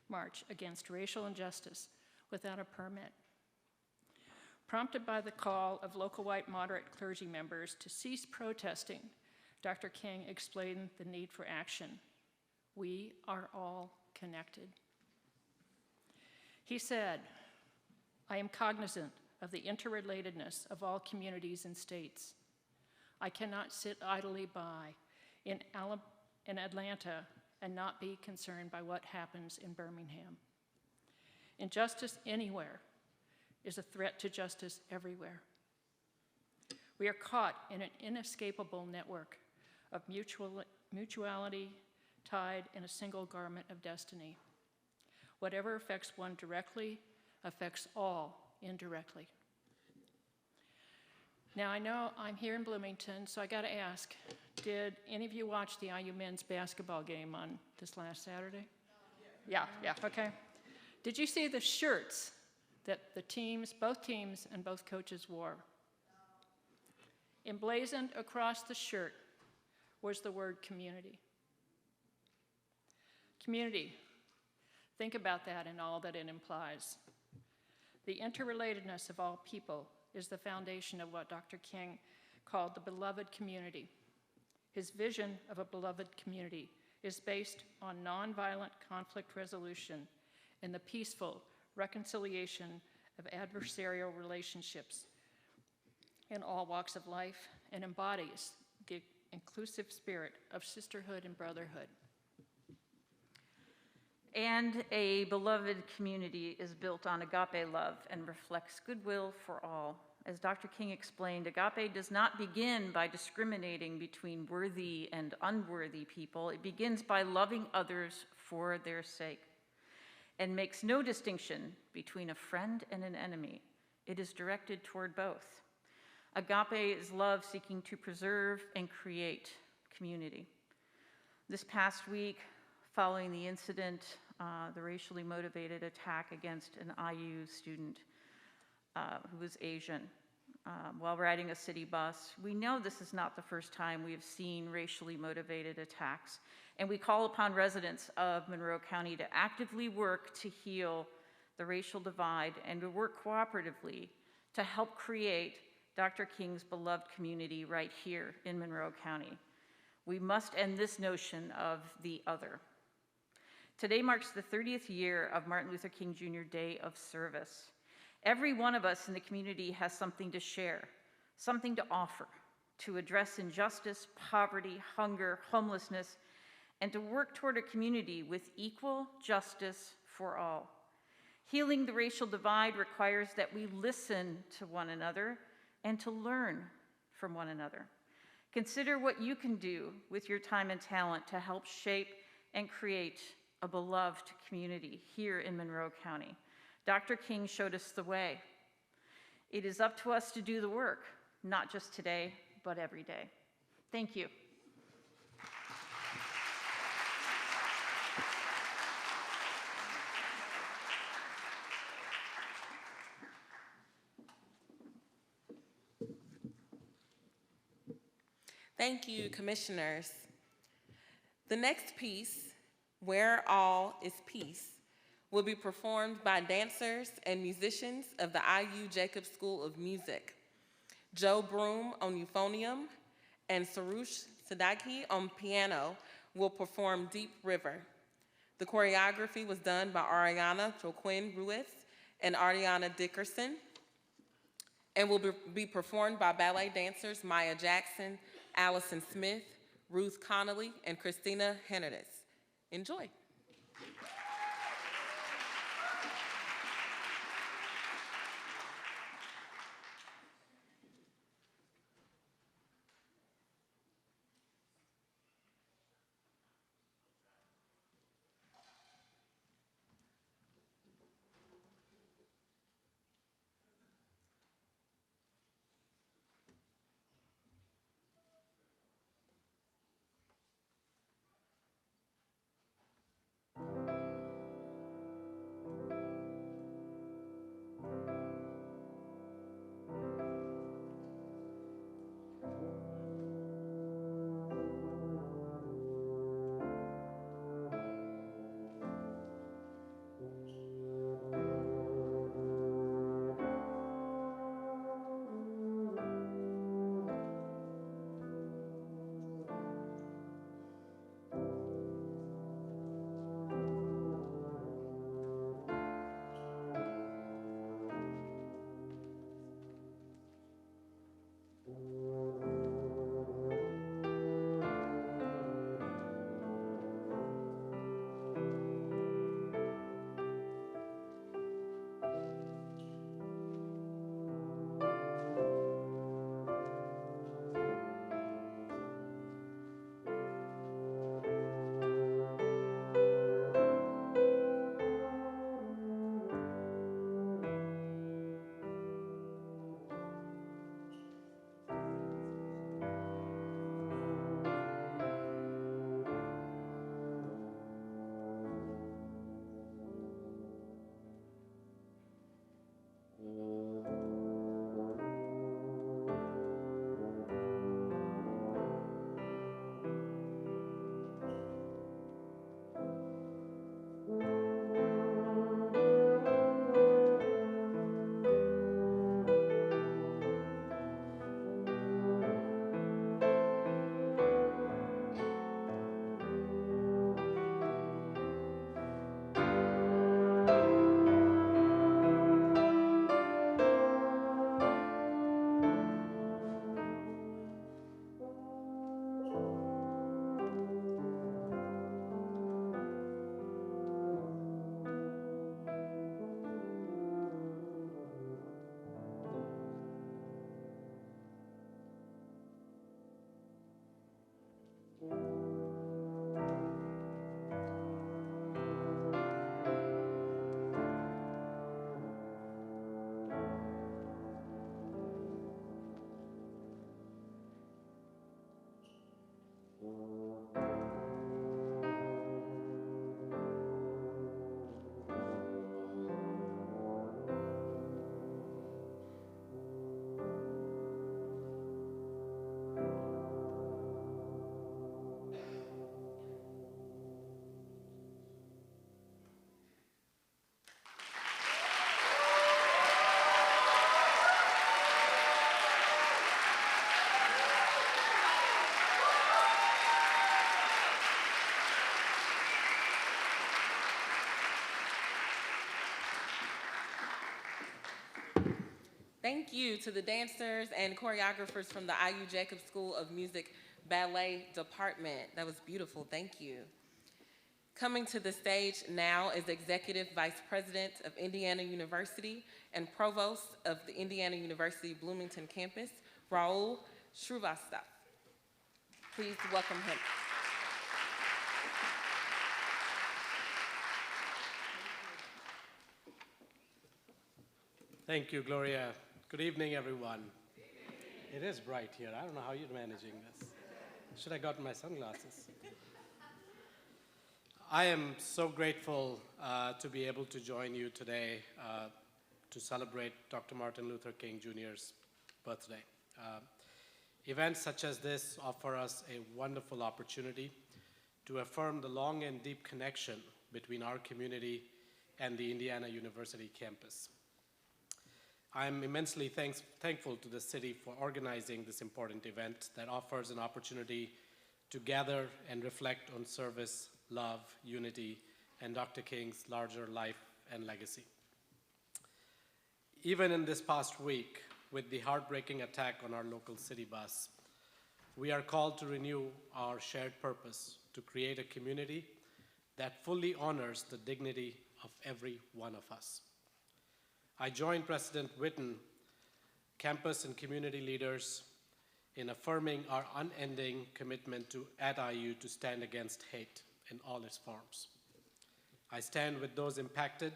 march against racial injustice without a permit. Prompted by the call of local white moderate clergy members to cease protesting, Dr. King explained the need for action. We are all connected. He said, I am cognizant of the interrelatedness of all communities and states. I cannot sit idly by in Atlanta and not be concerned by what happens in Birmingham. Injustice anywhere is a threat to justice everywhere. We are caught in an inescapable network of mutuality tied in a single garment of destiny. Whatever affects one directly affects all indirectly. Now, I know I'm here in Bloomington, so I got to ask, did any of you watch the IU men's basketball game on this last Saturday? Yeah, okay. Did you see the shirts that both teams and both coaches wore? Emblazoned across the shirt was the word community. Community. Think about that and all that it implies. The interrelatedness of all people is the foundation of what Dr. King called the beloved community. His vision of a beloved community is based on nonviolent conflict resolution and the peaceful reconciliation of adversarial relationships in all walks of life, and embodies the inclusive spirit of sisterhood and brotherhood. And a beloved community is built on agape love and reflects goodwill for all. As Dr. King explained, agape does not begin by discriminating between worthy and unworthy people. It begins by loving others for their sake and makes no distinction between a friend and an enemy. It is directed toward both. Agape is love seeking to preserve and create community. This past week, following the incident, the racially motivated attack against an IU student who was Asian while riding a city bus, we know this is not the first time we have seen racially motivated attacks, and we call upon residents of Monroe County to actively work to heal the racial divide and to work cooperatively to help create Dr. King's beloved community right here in Monroe County. We must end this notion of the other. Today marks the 30th year of Martin Luther King Jr. Day of Service. Every one of us in the community has something to share, something to offer, to address injustice, poverty, hunger, homelessness, and to work toward a community with equal justice for all. Healing the racial divide requires that we listen to one another and to learn from one another. Consider what you can do with your time and talent to help shape and create a beloved community here in Monroe County. Dr. King showed us the way. It is up to us to do the work. not just today, but every day. Thank you. Thank you, commissioners. The next piece, Where All Is Peace, will be performed by dancers and musicians of the IU Jacob School of Music. Joe Broom on euphonium and Sarush Sadaki on piano will perform Deep River. The choreography was done by Ariana Joaquin Ruiz and Ariana Dickerson and will be performed by ballet dancers Maya Jackson, Allison Smith, Ruth Connolly, and Christina Hernandez. Enjoy. Thank you to the dancers and choreographers from the IU Jacob School of Music Ballet Department. That was beautiful, thank you. Coming to the stage now is Executive Vice President of Indiana University and Provost of the Indiana University Bloomington campus, Raul Shrivastava. Please welcome him. Thank you, Gloria. Good evening, everyone. It is bright here. I don't know how you're managing this. Should have gotten my sunglasses. I am so grateful to be able to join you today to celebrate Dr. Martin Luther King Jr.'s birthday. Events such as this offer us a wonderful opportunity to affirm the long and deep connection between our community and the Indiana University campus. I'm immensely thankful to the city for organizing this important event that offers an opportunity to gather and reflect on service, love, unity, and Dr. King's larger life and legacy. Even in this past week, with the heartbreaking attack on our local city bus, we are called to renew our shared purpose to create a community that fully honors the dignity of every one of us. I join President Whitten, campus and community leaders in affirming our unending commitment at IU to stand against hate in all its forms. I stand with those impacted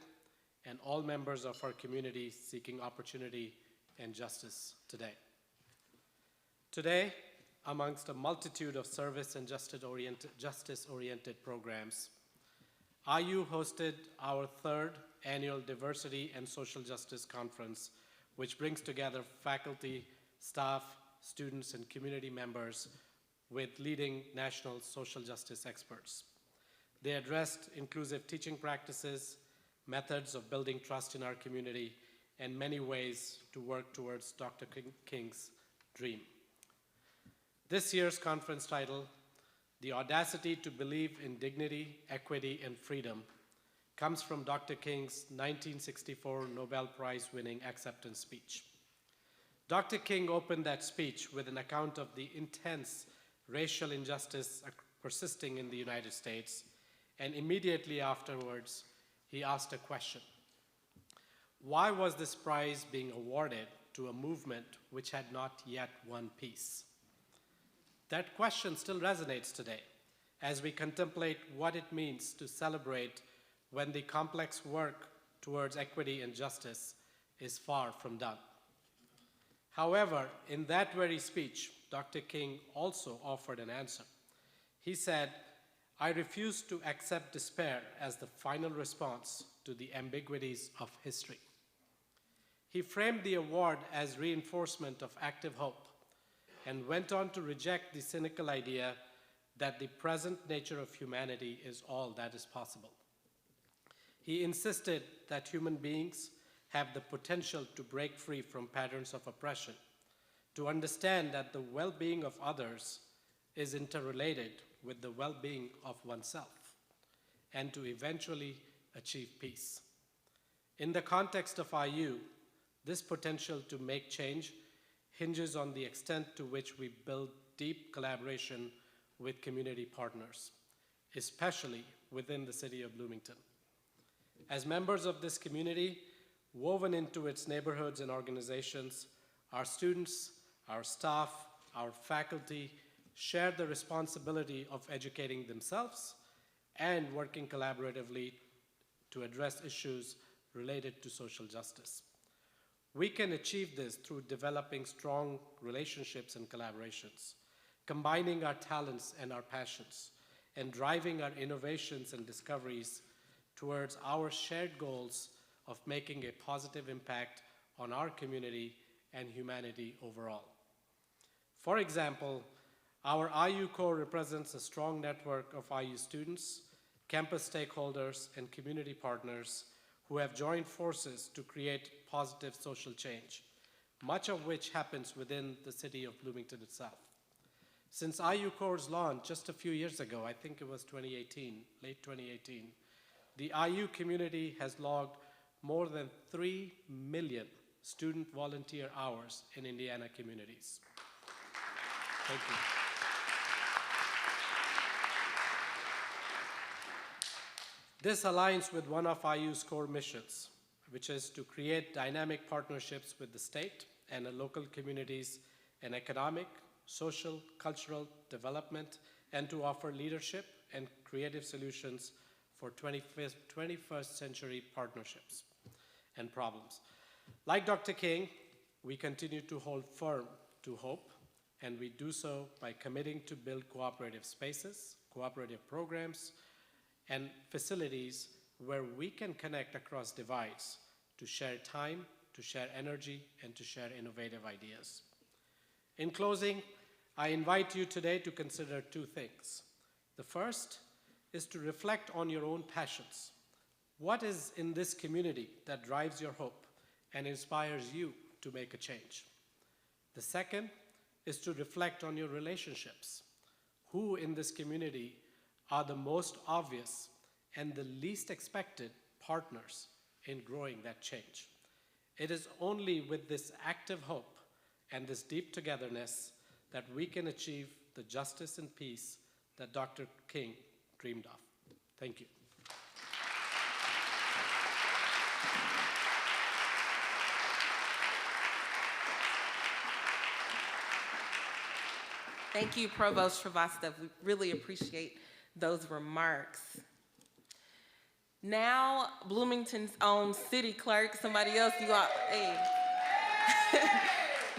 and all members of our community seeking opportunity and justice today. Today, amongst a multitude of service and justice-oriented programs, IU hosted our third annual Diversity and Social Justice Conference, which brings together faculty, staff, students, and community members with leading national social justice experts. They addressed inclusive teaching practices, methods of building trust in our community, and many ways to work towards Dr. King's dream. This year's conference title, The Audacity to Believe in Dignity, Equity, and Freedom, comes from Dr. King's 1964 Nobel Prize-winning acceptance speech. Dr. King opened that speech with an account of the intense racial injustice persisting in the United States, and immediately afterwards, he asked a question. Why was this prize being awarded to a movement which had not yet won peace? That question still resonates today as we contemplate what it means to celebrate when the complex work towards equity and justice is far from done. However, in that very speech, Dr. King also offered an answer. He said, "I refuse to accept despair as the final response to the ambiguities of history." He framed the award as reinforcement of active hope and went on to reject the cynical idea that the present nature of humanity is all that is possible. He insisted that human beings have the potential to break free from patterns of oppression, to understand that the well-being of others is interrelated with the well-being of oneself, and to eventually achieve peace. In the context of IU, this potential to make change hinges on the extent to which we build deep collaboration with community partners, especially within the city of Bloomington. As members of this community, woven into its neighborhoods and organizations, our students, our staff, our faculty share the responsibility of educating themselves and working collaboratively to address issues related to social justice. We can achieve this through developing strong relationships and collaborations, combining our talents and our passions, and driving our innovations and discoveries towards our shared goals of making a positive impact on our community and humanity overall. For example, our IU Core represents a strong network of IU students, campus stakeholders, and community partners who have joined forces to create positive social change, much of which happens within the city of Bloomington itself. Since IU Core's launch just a few years ago, I think it was 2018, late 2018, the IU community has logged more than 3 million student volunteer hours in Indiana communities. Thank you. This aligns with one of IU's core missions, which is to create dynamic partnerships with the state and the local communities in economic, social, cultural development, and to offer leadership and creative solutions for 21st century partnerships and problems. Like Dr. King, we continue to hold firm to hope, and we do so by committing to build cooperative spaces, cooperative programs, and facilities where we can connect across divides to share time, to share energy, and to share innovative ideas. In closing, I invite you today to consider two things. The first is to reflect on your own passions. What is in this community that drives your hope and inspires you to make a change? The second is to reflect on your relationships. Who in this community are the most obvious and the least expected partners in growing that change? It is only with this active hope and this deep togetherness that we can achieve the justice and peace that Dr. King dreamed of. Thank you. Thank you, Provost Srivastava. We really appreciate those remarks. Now, Bloomington's own city clerk, somebody else you all, hey.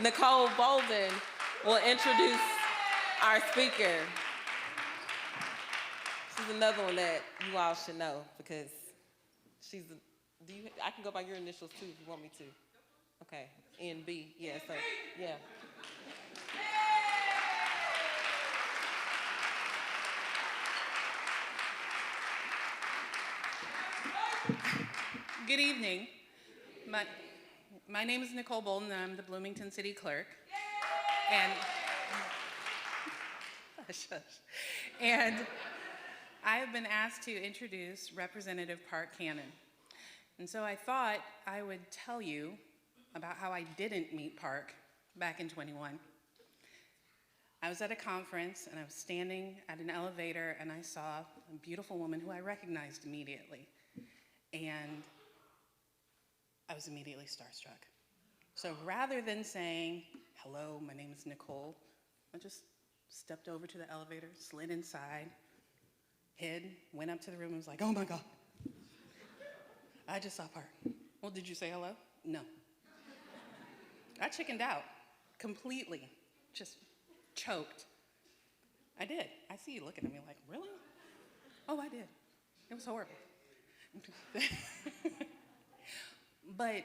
Nicole Bolden will introduce our speaker. She's another one that you all should know because she's, I can go by your initials too if you want me to. Okay, NB, yeah, so, yeah. Good evening. My name is Nicole Bolden, and I'm the Bloomington City Clerk. And I have been asked to introduce Representative Park Cannon. And so I thought I would tell you about how I didn't meet Park back in 21. I was at a conference and I was standing at an elevator and I saw a beautiful woman who I recognized immediately. And I was immediately starstruck. So rather than saying, hello, my name is Nicole, I just stepped over to the elevator, slid inside, hid, went up to the room and was like, oh my God, I just saw Park. Well, did you say hello? No. I chickened out completely, just choked. I did. I see you looking at me like, really? Oh, I did. It was horrible. But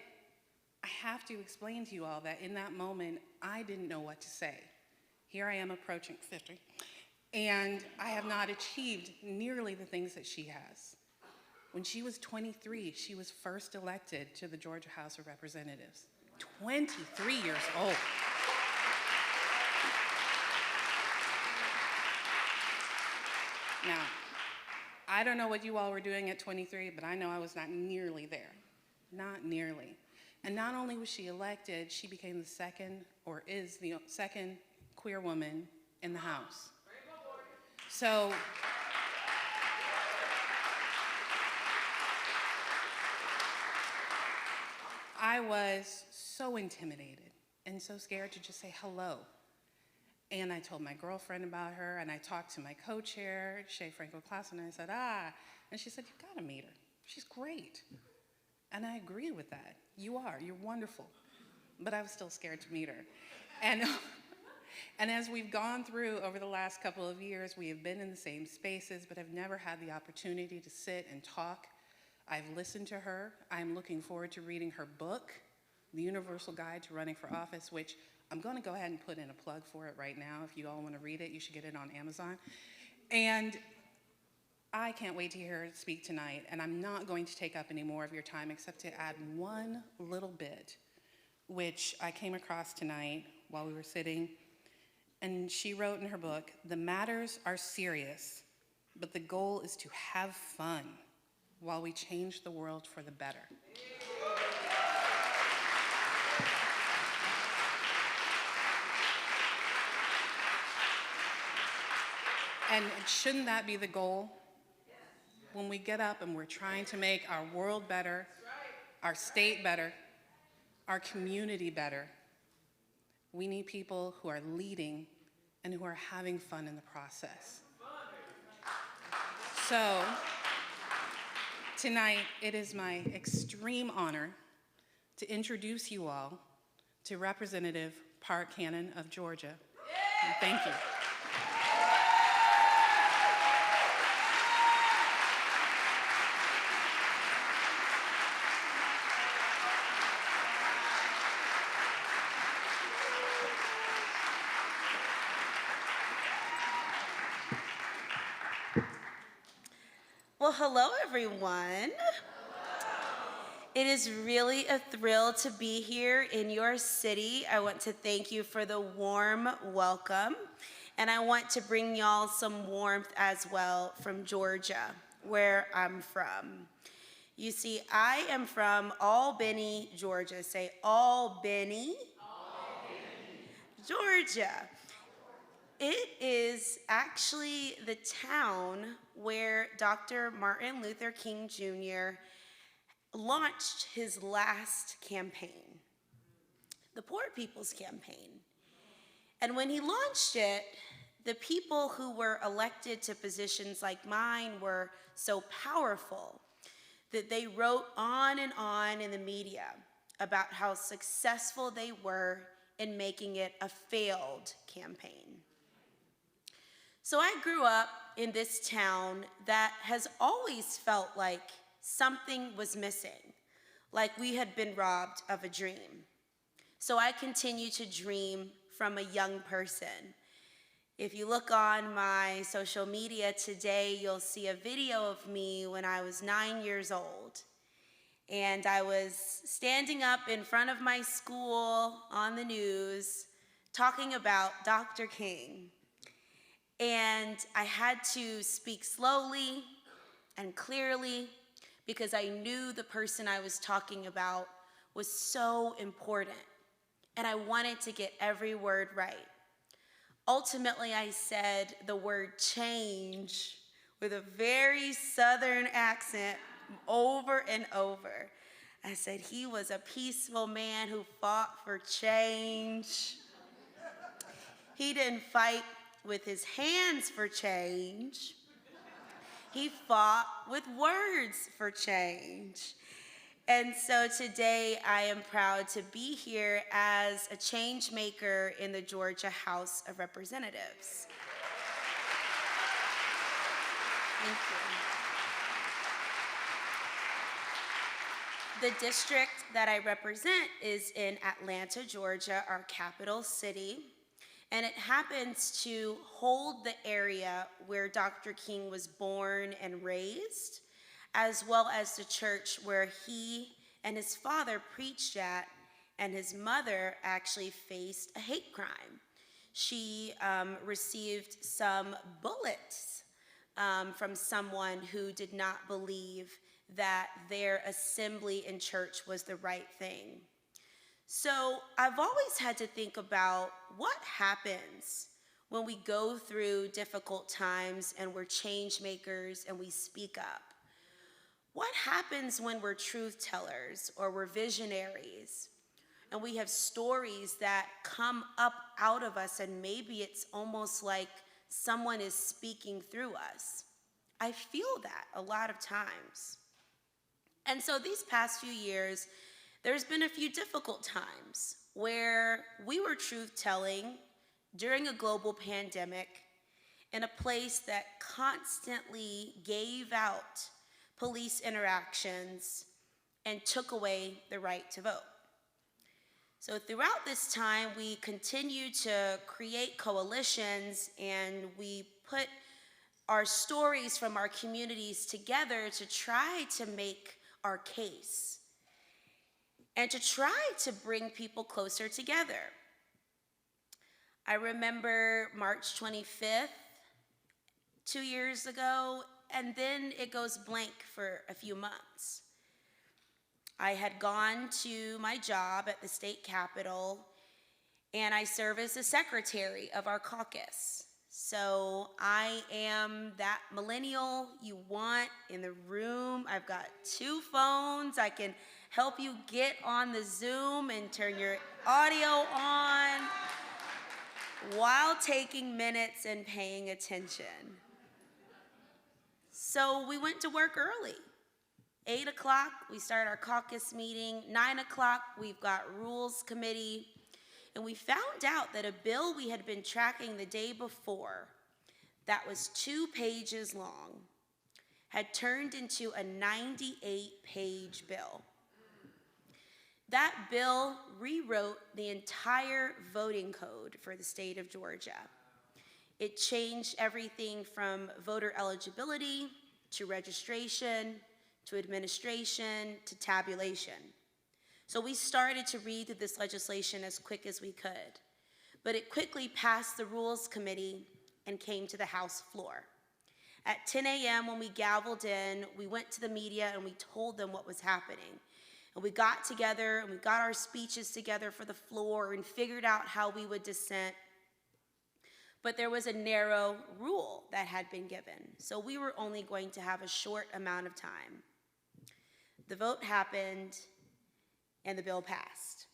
I have to explain to you all that in that moment, I didn't know what to say. Here I am approaching 50, and I have not achieved nearly the things that she has. When she was 23, she was first elected to the Georgia House of Representatives. 23 years old. Now, I don't know what you all were doing at 23, but I know I was not nearly there. Not nearly. And not only was she elected, she became the second, or is the second queer woman in the House. So, I was so intimidated and so scared to just say hello. And I told my girlfriend about her, and I talked to my co-chair, Shay Franco-Klaus, and I said, and she said, you've got to meet her. She's great. And I agree with that. You're wonderful. But I was still scared to meet her. And as we've gone through over the last couple of years, we have been in the same spaces, but have never had the opportunity to sit and talk. I've listened to her. I'm looking forward to reading her book, The Universal Guide to Running for Office, which I'm going to go ahead and put in a plug for it right now. If you all want to read it, you should get it on Amazon. And I can't wait to hear her speak tonight, and I'm not going to take up any more of your time except to add one little bit, which I came across tonight while we were sitting. And she wrote in her book, the matters are serious, but the goal is to have fun while we change the world for the better. And shouldn't that be the goal? When we get up and we're trying to make our world better, our state better, our community better, we need people who are leading and who are having fun in the process. So, tonight, it is my extreme honor to introduce you all to Representative Park Park Cannon of Georgia. Thank you. Well, hello, everyone. It is really a thrill to be here in your city. I want to thank you for the warm welcome, and I want to bring y'all some warmth as well from Georgia, where I'm from. You see, I am from Albany, Georgia. Say Albany, Georgia. It is actually the town where Dr. Martin Luther King Jr. launched his last campaign, the Poor People's Campaign. And when he launched it, the people who were elected to positions like mine were so powerful that they wrote on and on in the media about how successful they were in making it a failed campaign. So I grew up in this town that has always felt like something was missing, like we had been robbed of a dream. So I continue to dream from a young person. If you look on my social media today, you'll see a video of me when I was 9 years old. And I was standing up in front of my school on the news talking about Dr. King. And I had to speak slowly and clearly because I knew the person I was talking about was so important. And I wanted to get every word right. Ultimately, I said the word change with a very Southern accent over and over. I said he was a peaceful man who fought for change. He didn't fight with his hands for change. He fought with words for change. And so today I am proud to be here as a change maker in the Georgia House of Representatives. Thank you. The district that I represent is in Atlanta, Georgia, our capital city. And it happens to hold the area where Dr. King was born and raised, as well as the church where he and his father preached at, and his mother actually faced a hate crime. She received some bullets from someone who did not believe that their assembly in church was the right thing. So I've always had to think about what happens when we go through difficult times and we're change makers and we speak up. What happens when we're truth tellers or we're visionaries and we have stories that come up out of us and maybe it's almost like someone is speaking through us? I feel that a lot of times. And so these past few years, there's been a few difficult times where we were truth-telling during a global pandemic in a place that constantly gave out police interactions and took away the right to vote. So throughout this time, we continued to create coalitions and we put our stories from our communities together to try to make our case and to try to bring people closer together. I remember March 25th, 2 years ago, and then it goes blank for a few months. I had gone to my job at the state capitol, and I serve as the secretary of our caucus. So I am that millennial you want in the room. I've got 2 phones. I can help you get on the Zoom and turn your audio on while taking minutes and paying attention. So we went to work early. 8 o'clock, we start our caucus meeting. 9 o'clock, we've got rules committee. And we found out that a bill we had been tracking the day before that was 2 pages long had turned into a 98-page bill. That bill rewrote the entire voting code for the state of Georgia. It changed everything from voter eligibility to registration to administration to tabulation. So we started to read through this legislation as quick as we could, but it quickly passed the Rules Committee and came to the House floor. At 10 a.m. when we gavelled in, we went to the media and we told them what was happening. And we got together and we got our speeches together for the floor and figured out how we would dissent. But there was a narrow rule that had been given, so we were only going to have a short amount of time. The vote happened and the bill passed.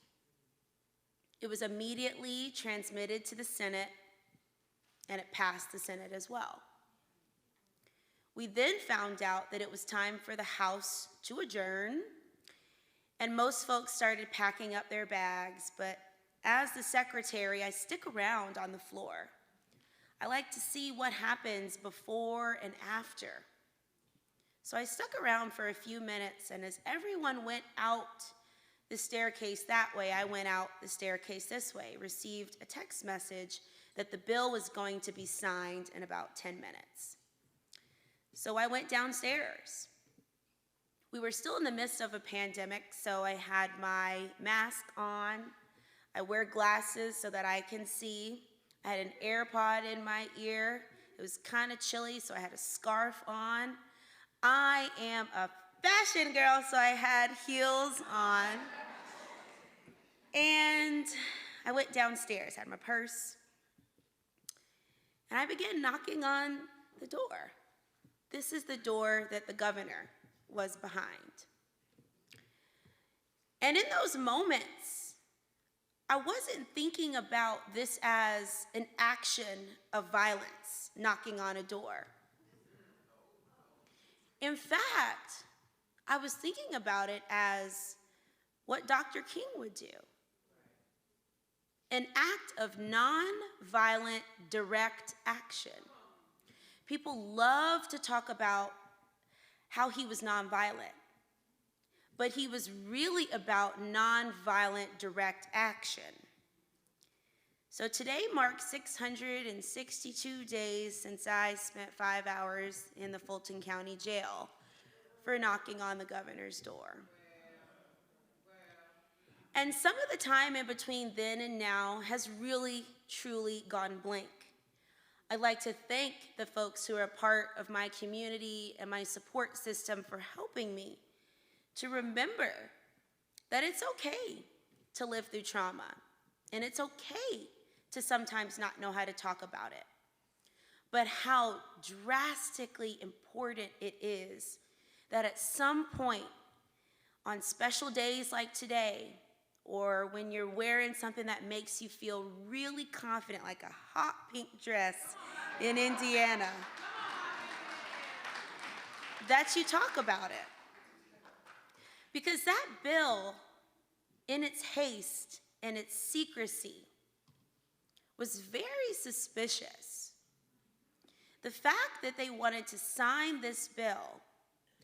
It was immediately transmitted to the Senate and it passed the Senate as well. We then found out that it was time for the House to adjourn, and most folks started packing up their bags, but as the secretary, I stick around on the floor. I like to see what happens before and after. So I stuck around for a few minutes, and as everyone went out the staircase that way, I went out the staircase this way, received a text message that the bill was going to be signed in about 10 minutes. So I went downstairs. We were still in the midst of a pandemic, so I had my mask on. I wear glasses so that I can see. I had an AirPod in my ear. It was kind of chilly, so I had a scarf on. I am a fashion girl, so I had heels on. And I went downstairs, had my purse, and I began knocking on the door. This is the door that the governor was behind. And in those moments, I wasn't thinking about this as an action of violence, knocking on a door. In fact, I was thinking about it as what Dr. King would do. An act of non-violent, direct action. People love to talk about how he was nonviolent, but he was really about nonviolent direct action. So today marks 662 days since I spent 5 hours in the Fulton County Jail for knocking on the governor's door. And some of the time in between then and now has really, truly gone blank. I'd like to thank the folks who are a part of my community and my support system for helping me to remember that it's okay to live through trauma, and it's okay to sometimes not know how to talk about it, but how drastically important it is that at some point on special days like today, or when you're wearing something that makes you feel really confident, like a hot pink dress in Indiana, that you talk about it. Because that bill, in its haste and its secrecy, was very suspicious. The fact that they wanted to sign this bill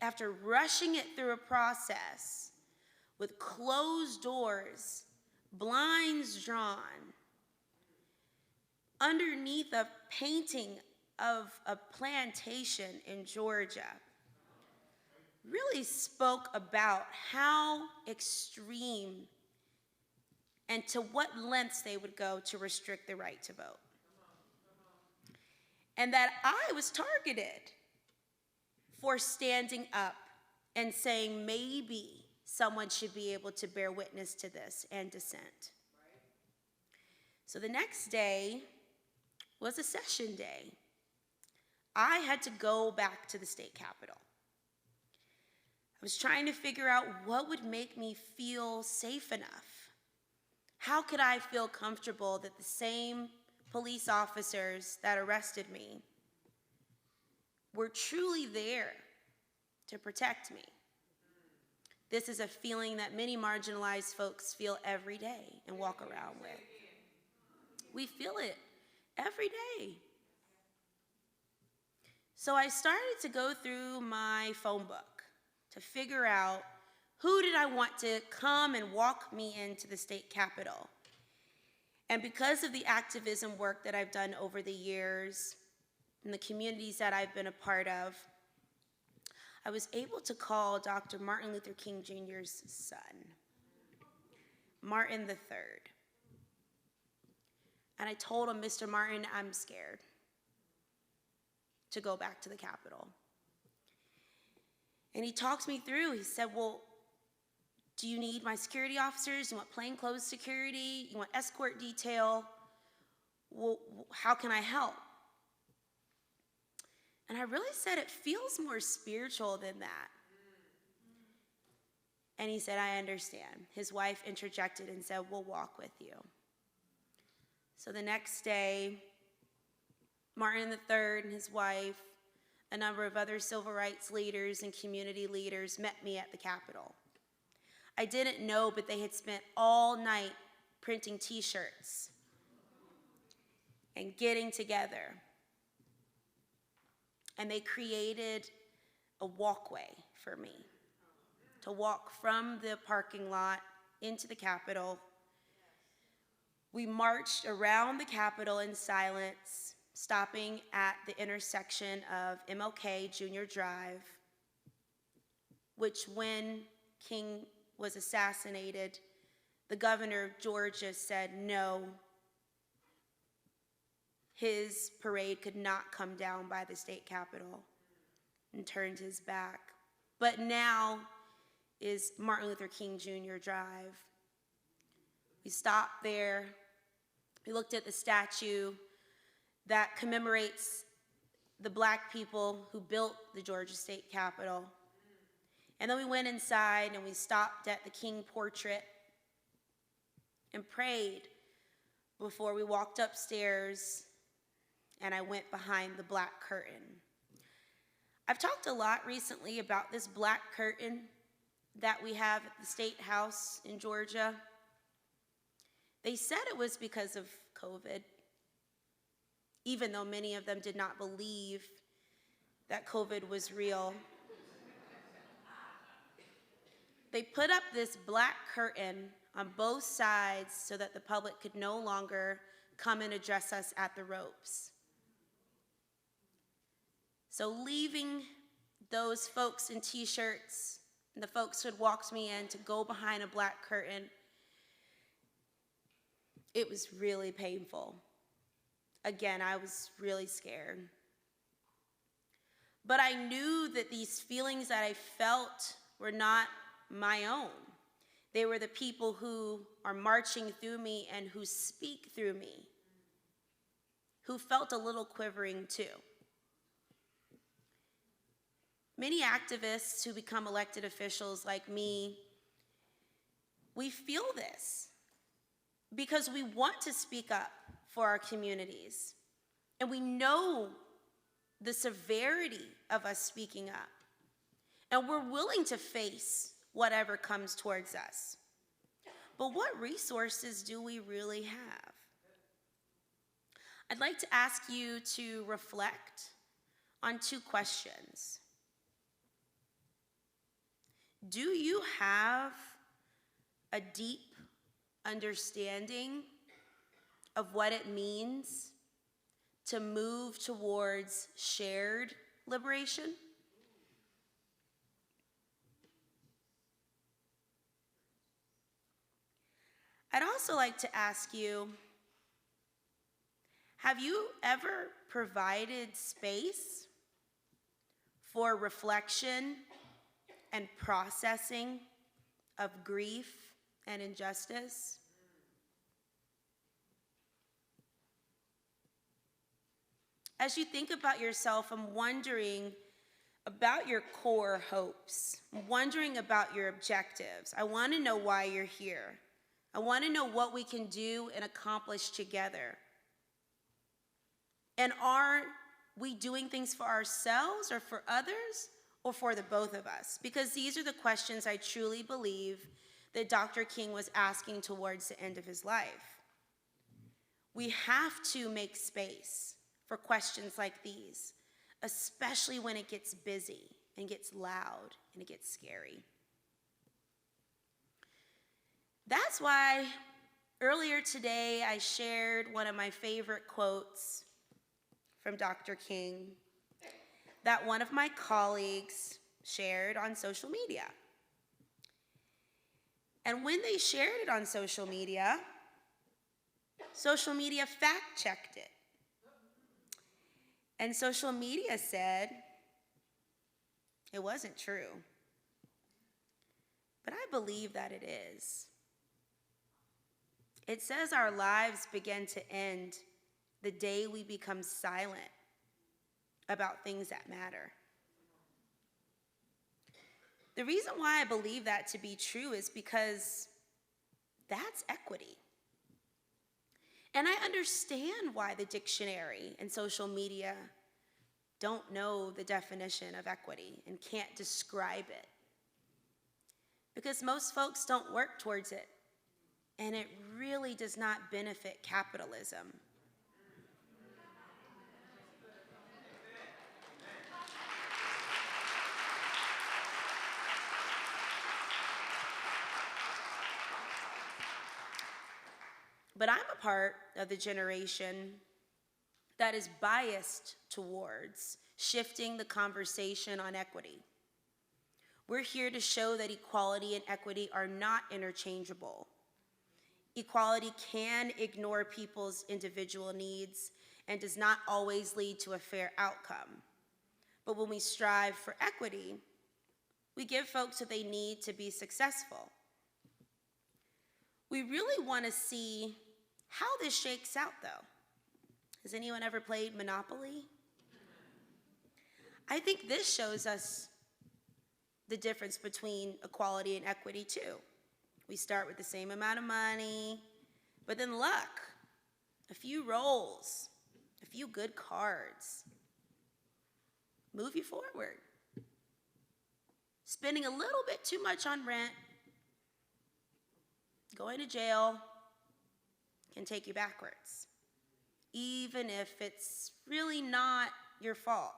after rushing it through a process with closed doors, blinds drawn, underneath a painting of a plantation in Georgia, really spoke about how extreme and to what lengths they would go to restrict the right to vote. And that I was targeted for standing up and saying maybe someone should be able to bear witness to this and dissent. So the next day was a session day. I had to go back to the state capitol. I was trying to figure out what would make me feel safe enough. How could I feel comfortable that the same police officers that arrested me were truly there to protect me? This is a feeling that many marginalized folks feel every day and walk around with. We feel it every day. So I started to go through my phone book to figure out who did I want to come and walk me into the state capitol. And because of the activism work that I've done over the years and the communities that I've been a part of, I was able to call Dr. Martin Luther King Jr.'s son, Martin III. And I told him, Mr. Martin, I'm scared to go back to the Capitol. And he talked me through. He said, well, do you need my security officers? You want plainclothes security? You want escort detail? Well, how can I help? And I really said, it feels more spiritual than that. And he said, I understand. His wife interjected and said, we'll walk with you. So the next day, Martin III and his wife, a number of other civil rights leaders and community leaders met me at the Capitol. I didn't know, but they had spent all night printing t-shirts and getting together. And they created a walkway for me to walk from the parking lot into the Capitol. We marched around the Capitol in silence, stopping at the intersection of MLK Jr. Drive, which when King was assassinated, the governor of Georgia said no, his parade could not come down by the state capitol, and turned his back. But now is Martin Luther King Jr. Drive. We stopped there. We looked at the statue that commemorates the Black people who built the Georgia State Capitol. And then we went inside and we stopped at the King portrait and prayed before we walked upstairs, and I went behind the black curtain. I've talked a lot recently about this black curtain that we have at the State House in Georgia. They said it was because of COVID, even though many of them did not believe that COVID was real. They put up this black curtain on both sides so that the public could no longer come and address us at the ropes. So leaving those folks in t-shirts and the folks who had walked me in to go behind a black curtain, it was really painful. Again, I was really scared. But I knew that these feelings that I felt were not my own. They were the people who are marching through me and who speak through me, who felt a little quivering too. Many activists who become elected officials like me, we feel this because we want to speak up for our communities. And we know the severity of us speaking up. And we're willing to face whatever comes towards us. But what resources do we really have? I'd like to ask you to reflect on two questions. Do you have a deep understanding of what it means to move towards shared liberation? I'd also like to ask you, have you ever provided space for reflection and processing of grief and injustice? As you think about yourself, I'm wondering about your core hopes. I'm wondering about your objectives. I want to know why you're here. I want to know what we can do and accomplish together. And are we doing things for ourselves or for others or for the both of us? Because these are the questions I truly believe that Dr. King was asking towards the end of his life. We have to make space for questions like these, especially when it gets busy and gets loud and it gets scary. That's why earlier today I shared one of my favorite quotes from Dr. King that one of my colleagues shared on social media. And when they shared it on social media fact-checked it. And social media said it wasn't true. But I believe that it is. It says our lives begin to end the day we become silent about things that matter. The reason why I believe that to be true is because that's equity. And I understand why the dictionary and social media don't know the definition of equity and can't describe it. Because most folks don't work towards it, and it really does not benefit capitalism. But I'm a part of the generation that is biased towards shifting the conversation on equity. We're here to show that equality and equity are not interchangeable. Equality can ignore people's individual needs and does not always lead to a fair outcome. But when we strive for equity, we give folks what they need to be successful. We really want to see how this shakes out, though. Has anyone ever played Monopoly? I think this shows us the difference between equality and equity, too. We start with the same amount of money, but then luck, a few rolls, a few good cards move you forward. Spending a little bit too much on rent, going to jail, can take you backwards, even if it's really not your fault.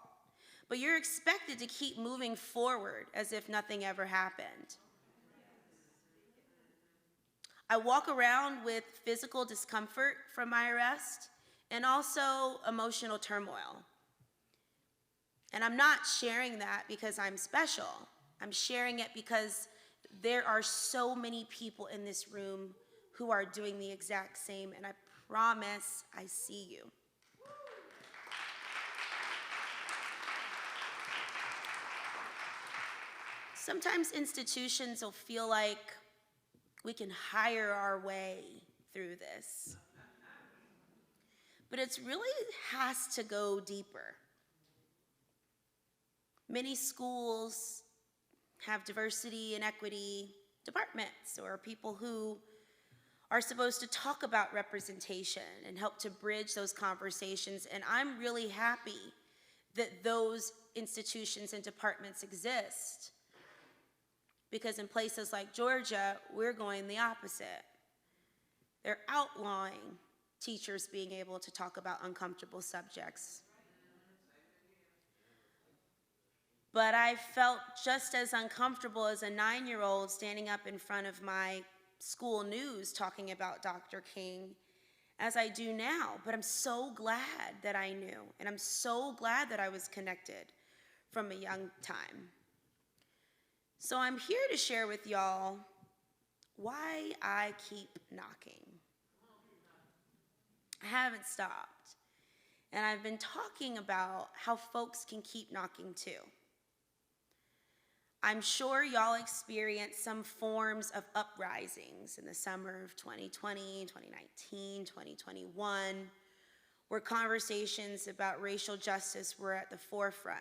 But you're expected to keep moving forward as if nothing ever happened. I walk around with physical discomfort from my arrest and also emotional turmoil. And I'm not sharing that because I'm special. I'm sharing it because there are so many people in this room who are doing the exact same, and I promise I see you. Sometimes institutions will feel like we can hire our way through this. But it really has to go deeper. Many schools have diversity and equity departments or people who are supposed to talk about representation and help to bridge those conversations. And I'm really happy that those institutions and departments exist. Because in places like Georgia, we're going the opposite. They're outlawing teachers being able to talk about uncomfortable subjects. But I felt just as uncomfortable as a 9-year-old standing up in front of my school news talking about Dr. King as I do now. But I'm so glad that I knew, and I'm so glad that I was connected from a young time. So I'm here to share with y'all why I keep knocking. I haven't stopped. And I've been talking about how folks can keep knocking too. I'm sure y'all experienced some forms of uprisings in the summer of 2020, 2019, 2021, where conversations about racial justice were at the forefront.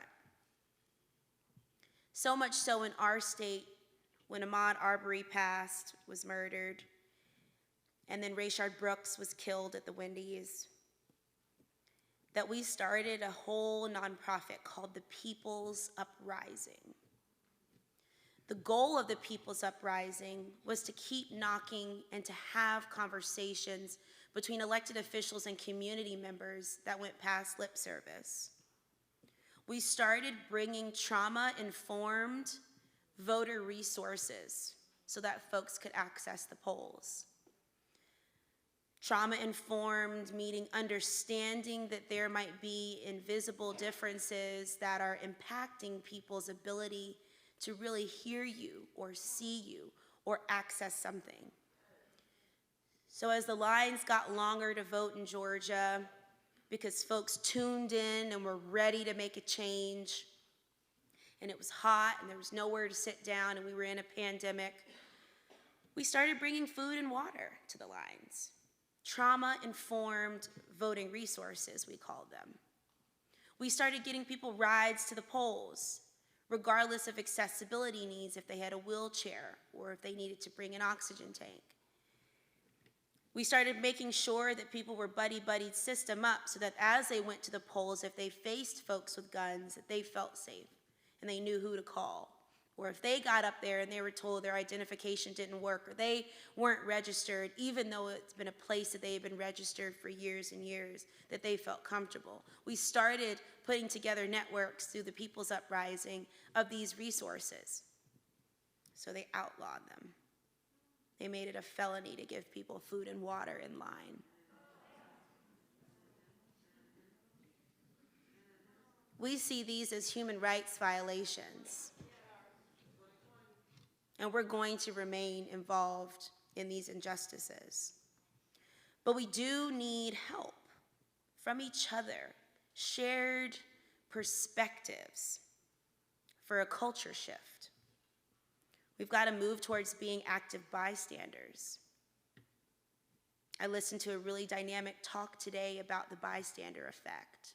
So much so in our state, when Ahmaud Arbery was murdered, and then Rayshard Brooks was killed at the Wendy's, that we started a whole nonprofit called the People's Uprising. The goal of the People's Uprising was to keep knocking and to have conversations between elected officials and community members that went past lip service. We started bringing trauma-informed voter resources so that folks could access the polls. Trauma-informed, meaning understanding that there might be invisible differences that are impacting people's ability to really hear you or see you or access something. So as the lines got longer to vote in Georgia, because folks tuned in and were ready to make a change, and it was hot and there was nowhere to sit down and we were in a pandemic, we started bringing food and water to the lines. Trauma-informed voting resources, we called them. We started getting people rides to the polls, regardless of accessibility needs, if they had a wheelchair or if they needed to bring an oxygen tank. We started making sure that people were buddy-buddied system up so that as they went to the polls, if they faced folks with guns, that they felt safe and they knew who to call. Or if they got up there and they were told their identification didn't work or they weren't registered, even though it's been a place that they had been registered for years and years, that they felt comfortable. We started putting together networks through the People's Uprising of these resources. So they outlawed them. They made it a felony to give people food and water in line. We see these as human rights violations. And we're going to remain involved in these injustices. But we do need help from each other, shared perspectives for a culture shift. We've got to move towards being active bystanders. I listened to a really dynamic talk today about the bystander effect.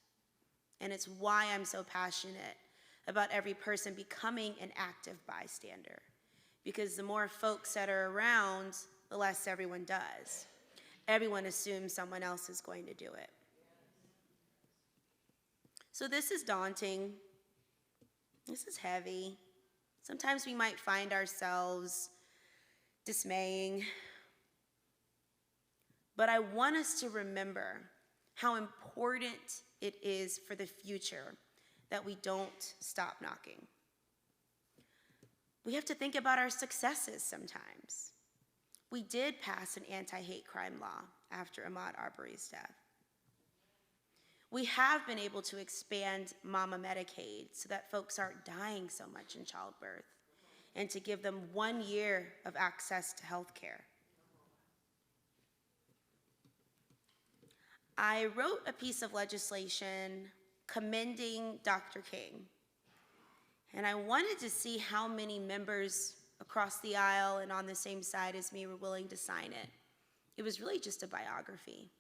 And it's why I'm so passionate about every person becoming an active bystander. Because the more folks that are around, the less everyone does. Everyone assumes someone else is going to do it. So this is daunting. This is heavy. Sometimes we might find ourselves dismaying. But I want us to remember how important it is for the future that we don't stop knocking. We have to think about our successes sometimes. We did pass an anti-hate crime law after Ahmaud Arbery's death. We have been able to expand Mama Medicaid so that folks aren't dying so much in childbirth and to give them 1 year of access to health care. I wrote a piece of legislation commending Dr. King. And I wanted to see how many members across the aisle and on the same side as me were willing to sign it. It was really just a biography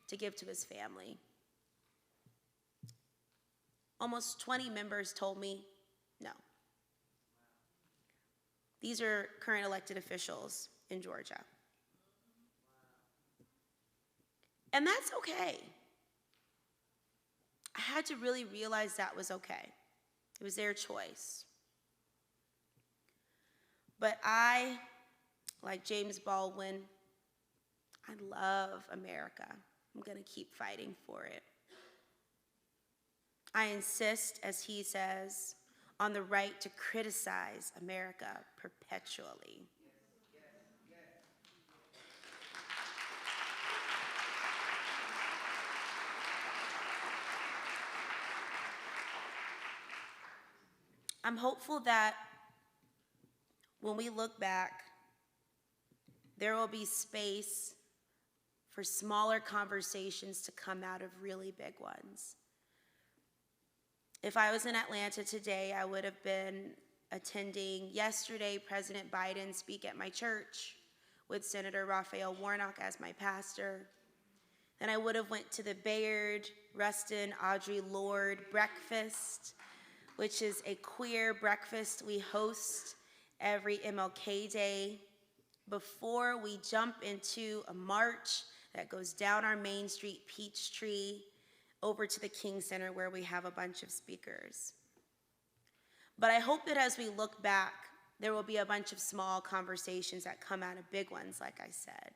to give to his family. Almost 20 members told me no. These are current elected officials in Georgia. And that's okay. I had to really realize that was okay. It was their choice. But I, like James Baldwin, I love America. I'm going to keep fighting for it. I insist, as he says, on the right to criticize America perpetually. I'm hopeful that when we look back, there will be space for smaller conversations to come out of really big ones. If I was in Atlanta today, I would have been attending yesterday President Biden speak at my church with Senator Raphael Warnock as my pastor. Then I would have went to the Bayard, Rustin, Audre Lorde breakfast, which is a queer breakfast we host every MLK Day before we jump into a march that goes down our Main Street Peachtree over to the King Center where we have a bunch of speakers. But I hope that as we look back, there will be a bunch of small conversations that come out of big ones, like I said.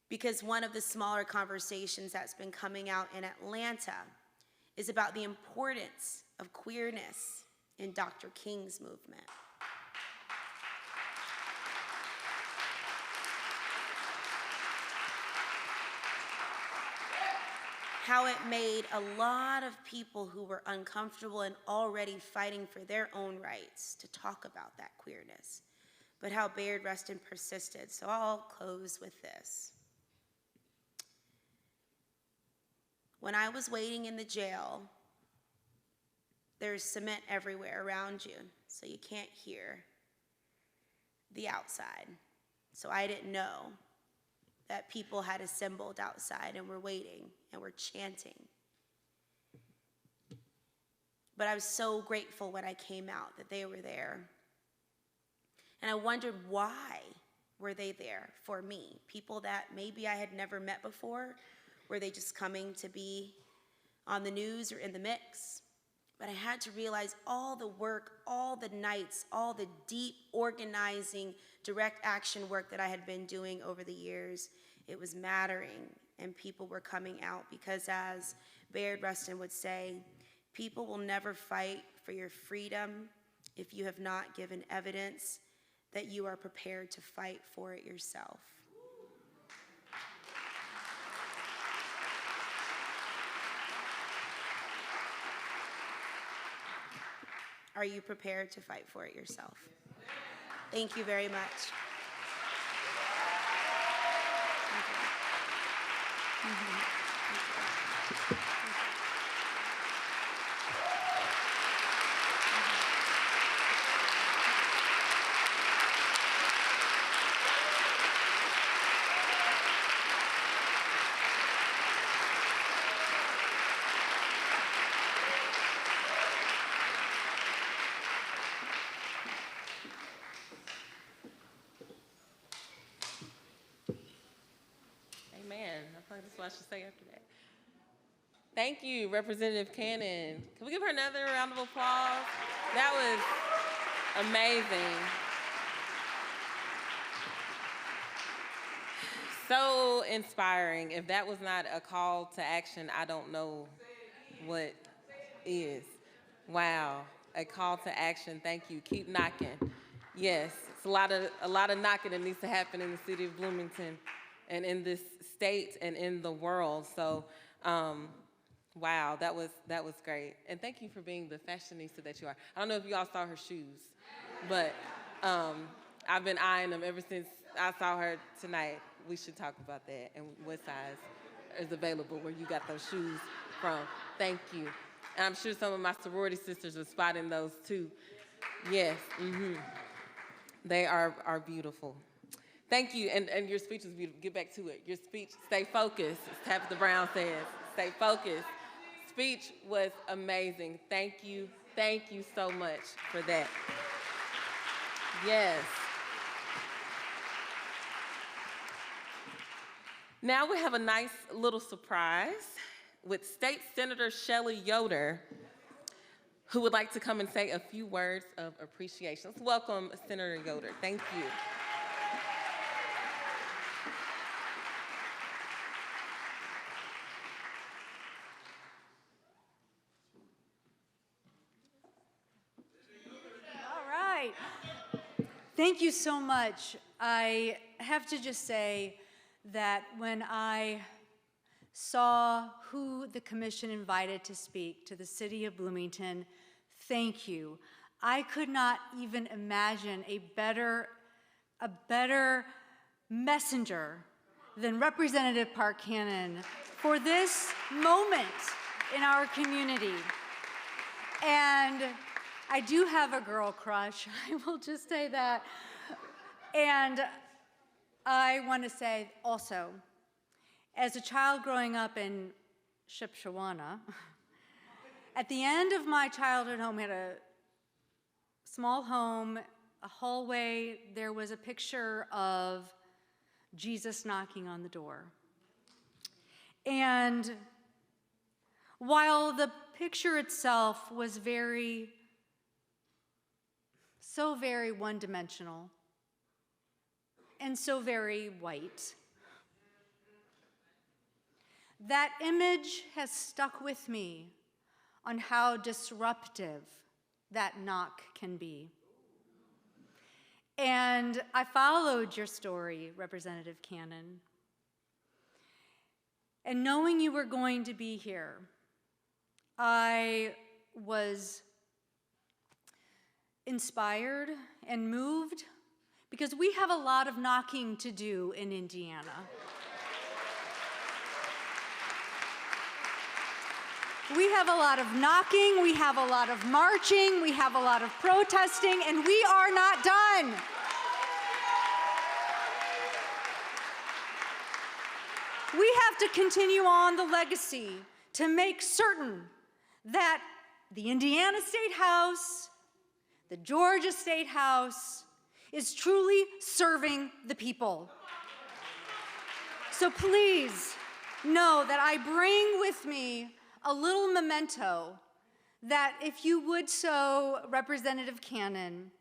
because one of the smaller conversations that's been coming out in Atlanta is about the importance of queerness in Dr. King's movement. How it made a lot of people who were uncomfortable and already fighting for their own rights to talk about that queerness, but how Bayard Rustin persisted. So I'll close with this. When I was waiting in the jail, there's cement everywhere around you, so you can't hear the outside. So I didn't know that people had assembled outside and were waiting and were chanting. But I was so grateful when I came out that they were there. And I wondered, why were they there for me? People that maybe I had never met before? Were they just coming to be on the news or in the mix? But I had to realize all the work, all the nights, all the deep organizing, direct action work that I had been doing over the years, it was mattering, and people were coming out, because as Bayard Rustin would say, people will never fight for your freedom if you have not given evidence that you are prepared to fight for it yourself. Are you prepared to fight for it yourself? Thank you very much. Amen. I think that's what I should say after that. Thank you, Representative Cannon. Can we give her another round of applause? That was amazing. So inspiring. If that was not a call to action, I don't know what is. Wow, a call to action. Thank you. Keep knocking. Yes, it's a lot of knocking that needs to happen in the city of Bloomington and in this state and in the world. So, wow, that was great. And thank you for being the fashionista that you are. I don't know if you all saw her shoes, but I've been eyeing them ever since I saw her tonight. We should talk about that and what size is available, where you got those shoes from. Thank you. And I'm sure some of my sorority sisters are spotting those too. Yes, they are beautiful. Thank you, and your speech was beautiful. Get back to it. Your speech, stay focused, as Tabitha Brown says. Stay focused. Speech was amazing. Thank you so much for that. Yes. Now we have a nice little surprise with State Senator Shelley Yoder, who would like to come and say a few words of appreciation. Let's welcome Senator Yoder. Thank you. Thank you so much. I have to just say that when I saw who the commission invited to speak to the city of Bloomington, thank you. I could not even imagine a better messenger than Representative Park Cannon for this moment in our community. And I do have a girl crush, I will just say that. And I want to say also, as a child growing up in Shipshewana, at the end of my childhood home, we had a small home, a hallway. There was a picture of Jesus knocking on the door. And while the picture itself was so very one-dimensional and so very white, that image has stuck with me on how disruptive that knock can be. And I followed your story, Representative Cannon. And knowing you were going to be here, I was inspired and moved because we have a lot of knocking to do in Indiana. We have a lot of knocking, we have a lot of marching, we have a lot of protesting, and we are not done. We have to continue on the legacy to make certain that the Indiana State House, the Georgia State House, is truly serving the people. So please know that I bring with me a little memento that, if you would so, Representative Cannon,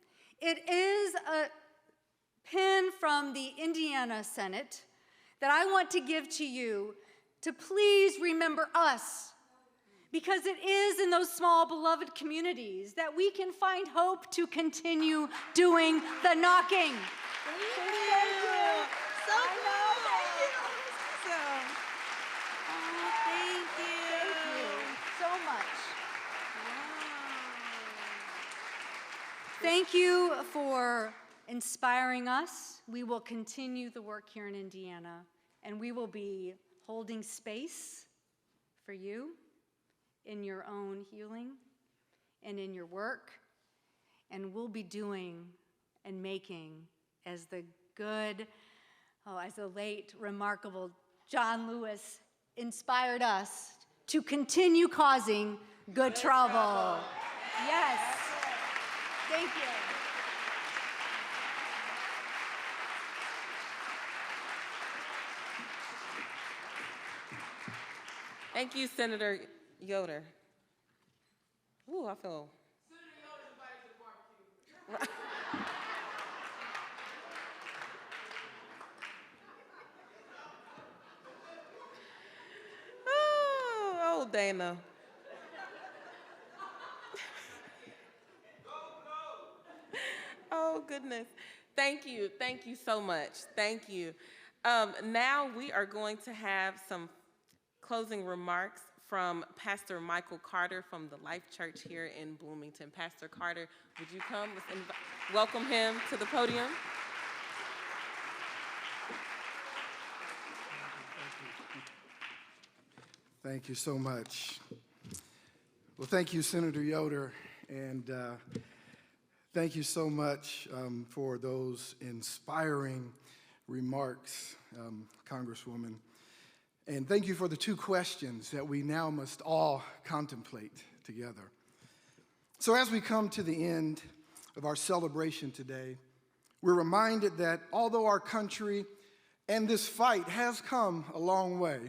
it is a pin from the Indiana Senate that I want to give to you to please remember us, because it is in those small, beloved communities that we can find hope to continue doing the knocking. Thank you. So cool. Thank you so much. Thank you for inspiring us. We will continue the work here in Indiana, and we will be holding space for you in your own healing and in your work. And we'll be doing and making as the good, as the late, remarkable John Lewis inspired us to continue causing good trouble. Yes. Thank you. Thank you, Senator Yoder. Ooh, I feel. Senator Yoder's invited to the barbecue. Oh, Dana. Oh, goodness. Thank you so much. Thank you. Now we are going to have some closing remarks from Pastor Michael Carter from the Life Church here in Bloomington. Pastor Carter, would you come? Let's welcome him to the podium. Thank you so much. Well, thank you, Senator Yoder, and thank you so much for those inspiring remarks, Congresswoman. And thank you for the two questions that we now must all contemplate together. So as we come to the end of our celebration today, we're reminded that although our country and this fight has come a long way,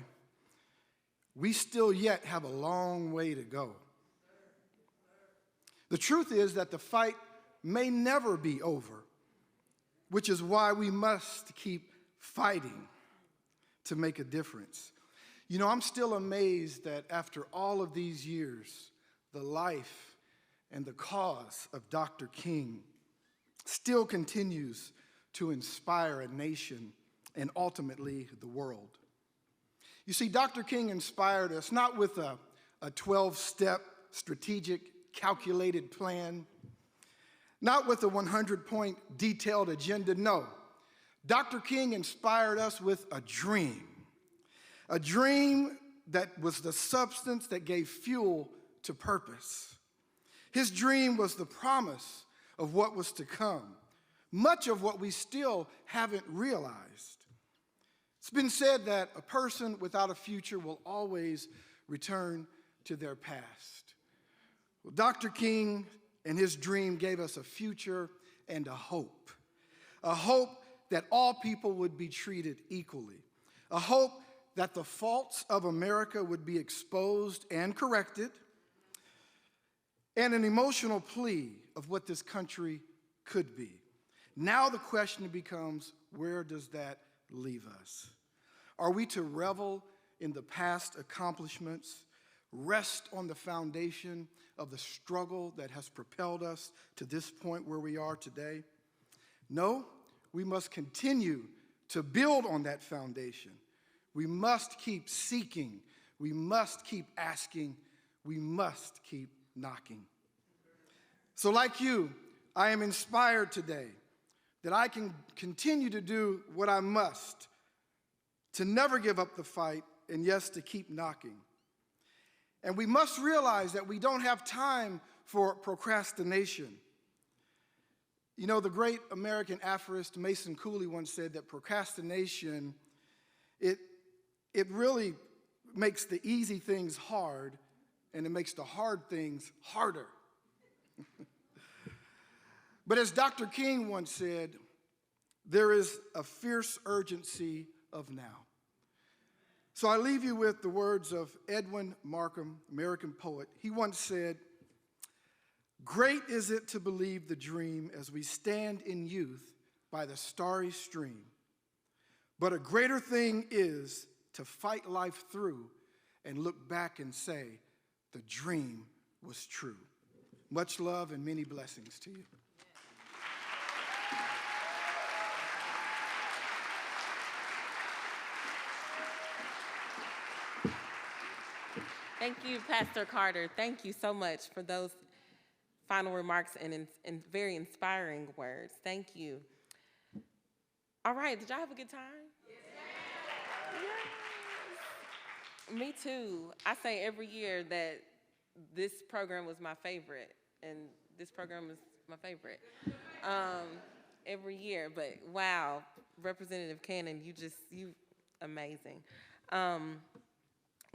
we still yet have a long way to go. The truth is that the fight may never be over, which is why we must keep fighting to make a difference. You know, I'm still amazed that after all of these years, the life and the cause of Dr. King still continues to inspire a nation and ultimately the world. You see, Dr. King inspired us not with a 12-step strategic calculated plan, not with a 100-point detailed agenda, no. Dr. King inspired us with a dream that was the substance that gave fuel to purpose. His dream was the promise of what was to come, much of what we still haven't realized. It's been said that a person without a future will always return to their past. Well, Dr. King and his dream gave us a future and a hope that all people would be treated equally, a hope that the faults of America would be exposed and corrected, and an emotional plea of what this country could be. Now the question becomes, where does that leave us? Are we to revel in the past accomplishments, rest on the foundation of the struggle that has propelled us to this point where we are today. No, we must continue to build on that foundation. We must keep seeking. We must keep asking. We must keep knocking. So like you, I am inspired today that I can continue to do what I must, to never give up the fight, and yes, to keep knocking. And we must realize that we don't have time for procrastination. You know, the great American aphorist Mason Cooley once said that procrastination, it really makes the easy things hard, and it makes the hard things harder. But as Dr. King once said, there is a fierce urgency of now. So I leave you with the words of Edwin Markham, American poet. He once said, "Great is it to believe the dream as we stand in youth by the starry stream. But a greater thing is to fight life through and look back and say, the dream was true." Much love and many blessings to you. Thank you, Pastor Carter. Thank you so much for those final remarks and very inspiring words. Thank you. All right, did y'all have a good time? Yes. Me too. I say every year that this program was my favorite, and this program is my favorite every year. But wow, Representative Cannon, you amazing.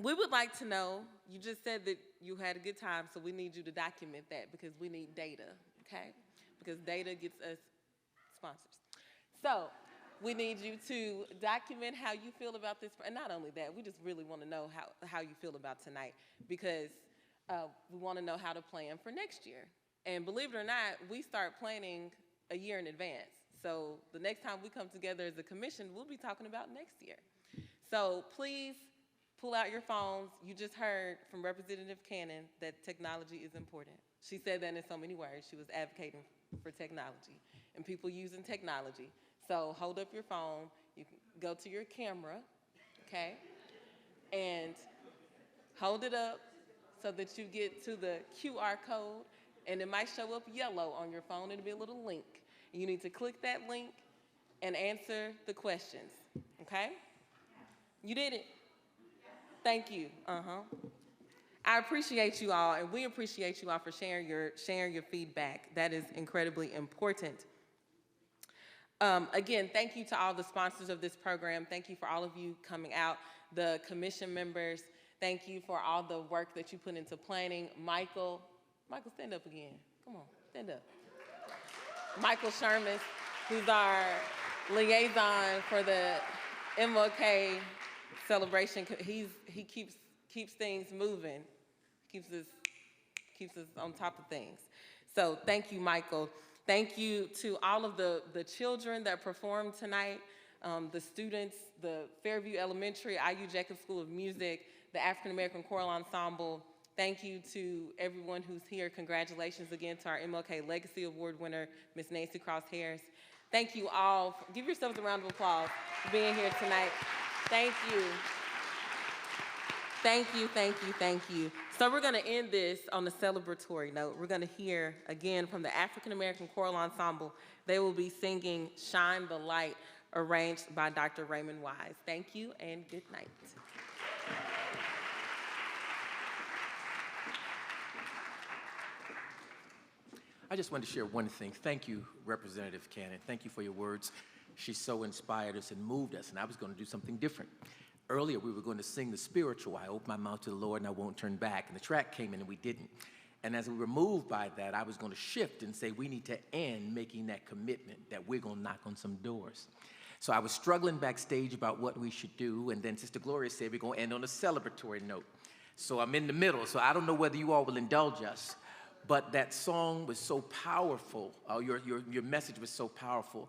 We would like to know, you just said that you had a good time, so we need you to document that because we need data, okay? Because data gets us sponsors. So we need you to document how you feel about this, and not only that, we just really want to know how you feel about tonight because we want to know how to plan for next year. And believe it or not, we start planning a year in advance. So the next time we come together as a commission, we'll be talking about next year. So please, pull out your phones. You just heard from Representative Cannon that technology is important. She said that in so many words. She was advocating for technology and people using technology. So hold up your phone. You can go to your camera, okay? And hold it up so that you get to the QR code, and it might show up yellow on your phone. It'll be a little link. You need to click that link and answer the questions, okay? You did it. Thank you. I appreciate you all, and we appreciate you all for sharing your feedback. That is incredibly important. Again, thank you to all the sponsors of this program. Thank you for all of you coming out, the commission members. Thank you for all the work that you put into planning. Michael, stand up again. Come on, stand up. Michael Sherman, who's our liaison for the MLK celebration. He keeps things moving, keeps us on top of things. So thank you, Michael. Thank you to all of the children that performed tonight, the students, the Fairview Elementary, IU Jacobs School of Music, the African American Choral Ensemble. Thank you to everyone who's here. Congratulations again to our MLK Legacy Award winner, Ms. Nancy Cross Harris. Thank you all. Give yourselves a round of applause for being here tonight. Thank you. Thank you, thank you, thank you. So we're gonna end this on a celebratory note. We're gonna hear again from the African American Choral Ensemble. They will be singing Shine the Light, arranged by Dr. Raymond Wise. Thank you and good night. I just wanted to share one thing. Thank you, Representative Cannon. Thank you for your words. She so inspired us and moved us, and I was going to do something different. Earlier, we were going to sing the spiritual, I open my mouth to the Lord and I won't turn back, and the track came in and we didn't. And as we were moved by that, I was going to shift and say we need to end making that commitment that we're going to knock on some doors. So I was struggling backstage about what we should do, and then Sister Gloria said we're going to end on a celebratory note. So I'm in the middle, so I don't know whether you all will indulge us, but that song was so powerful. Your message was so powerful,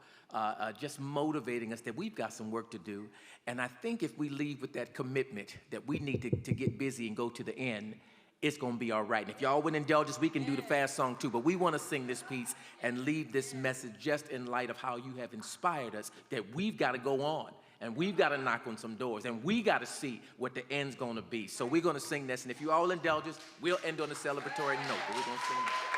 just motivating us that we've got some work to do. And I think if we leave with that commitment that we need to get busy and go to the end, it's going to be all right. And if y'all would indulge us, we can do the fast song too. But we want to sing this piece and leave this message just in light of how you have inspired us, that we've got to go on. And we've got to knock on some doors. And we got to see what the end's going to be. So we're going to sing this. And if you all indulge us, we'll end on a celebratory note. But we're going to sing this.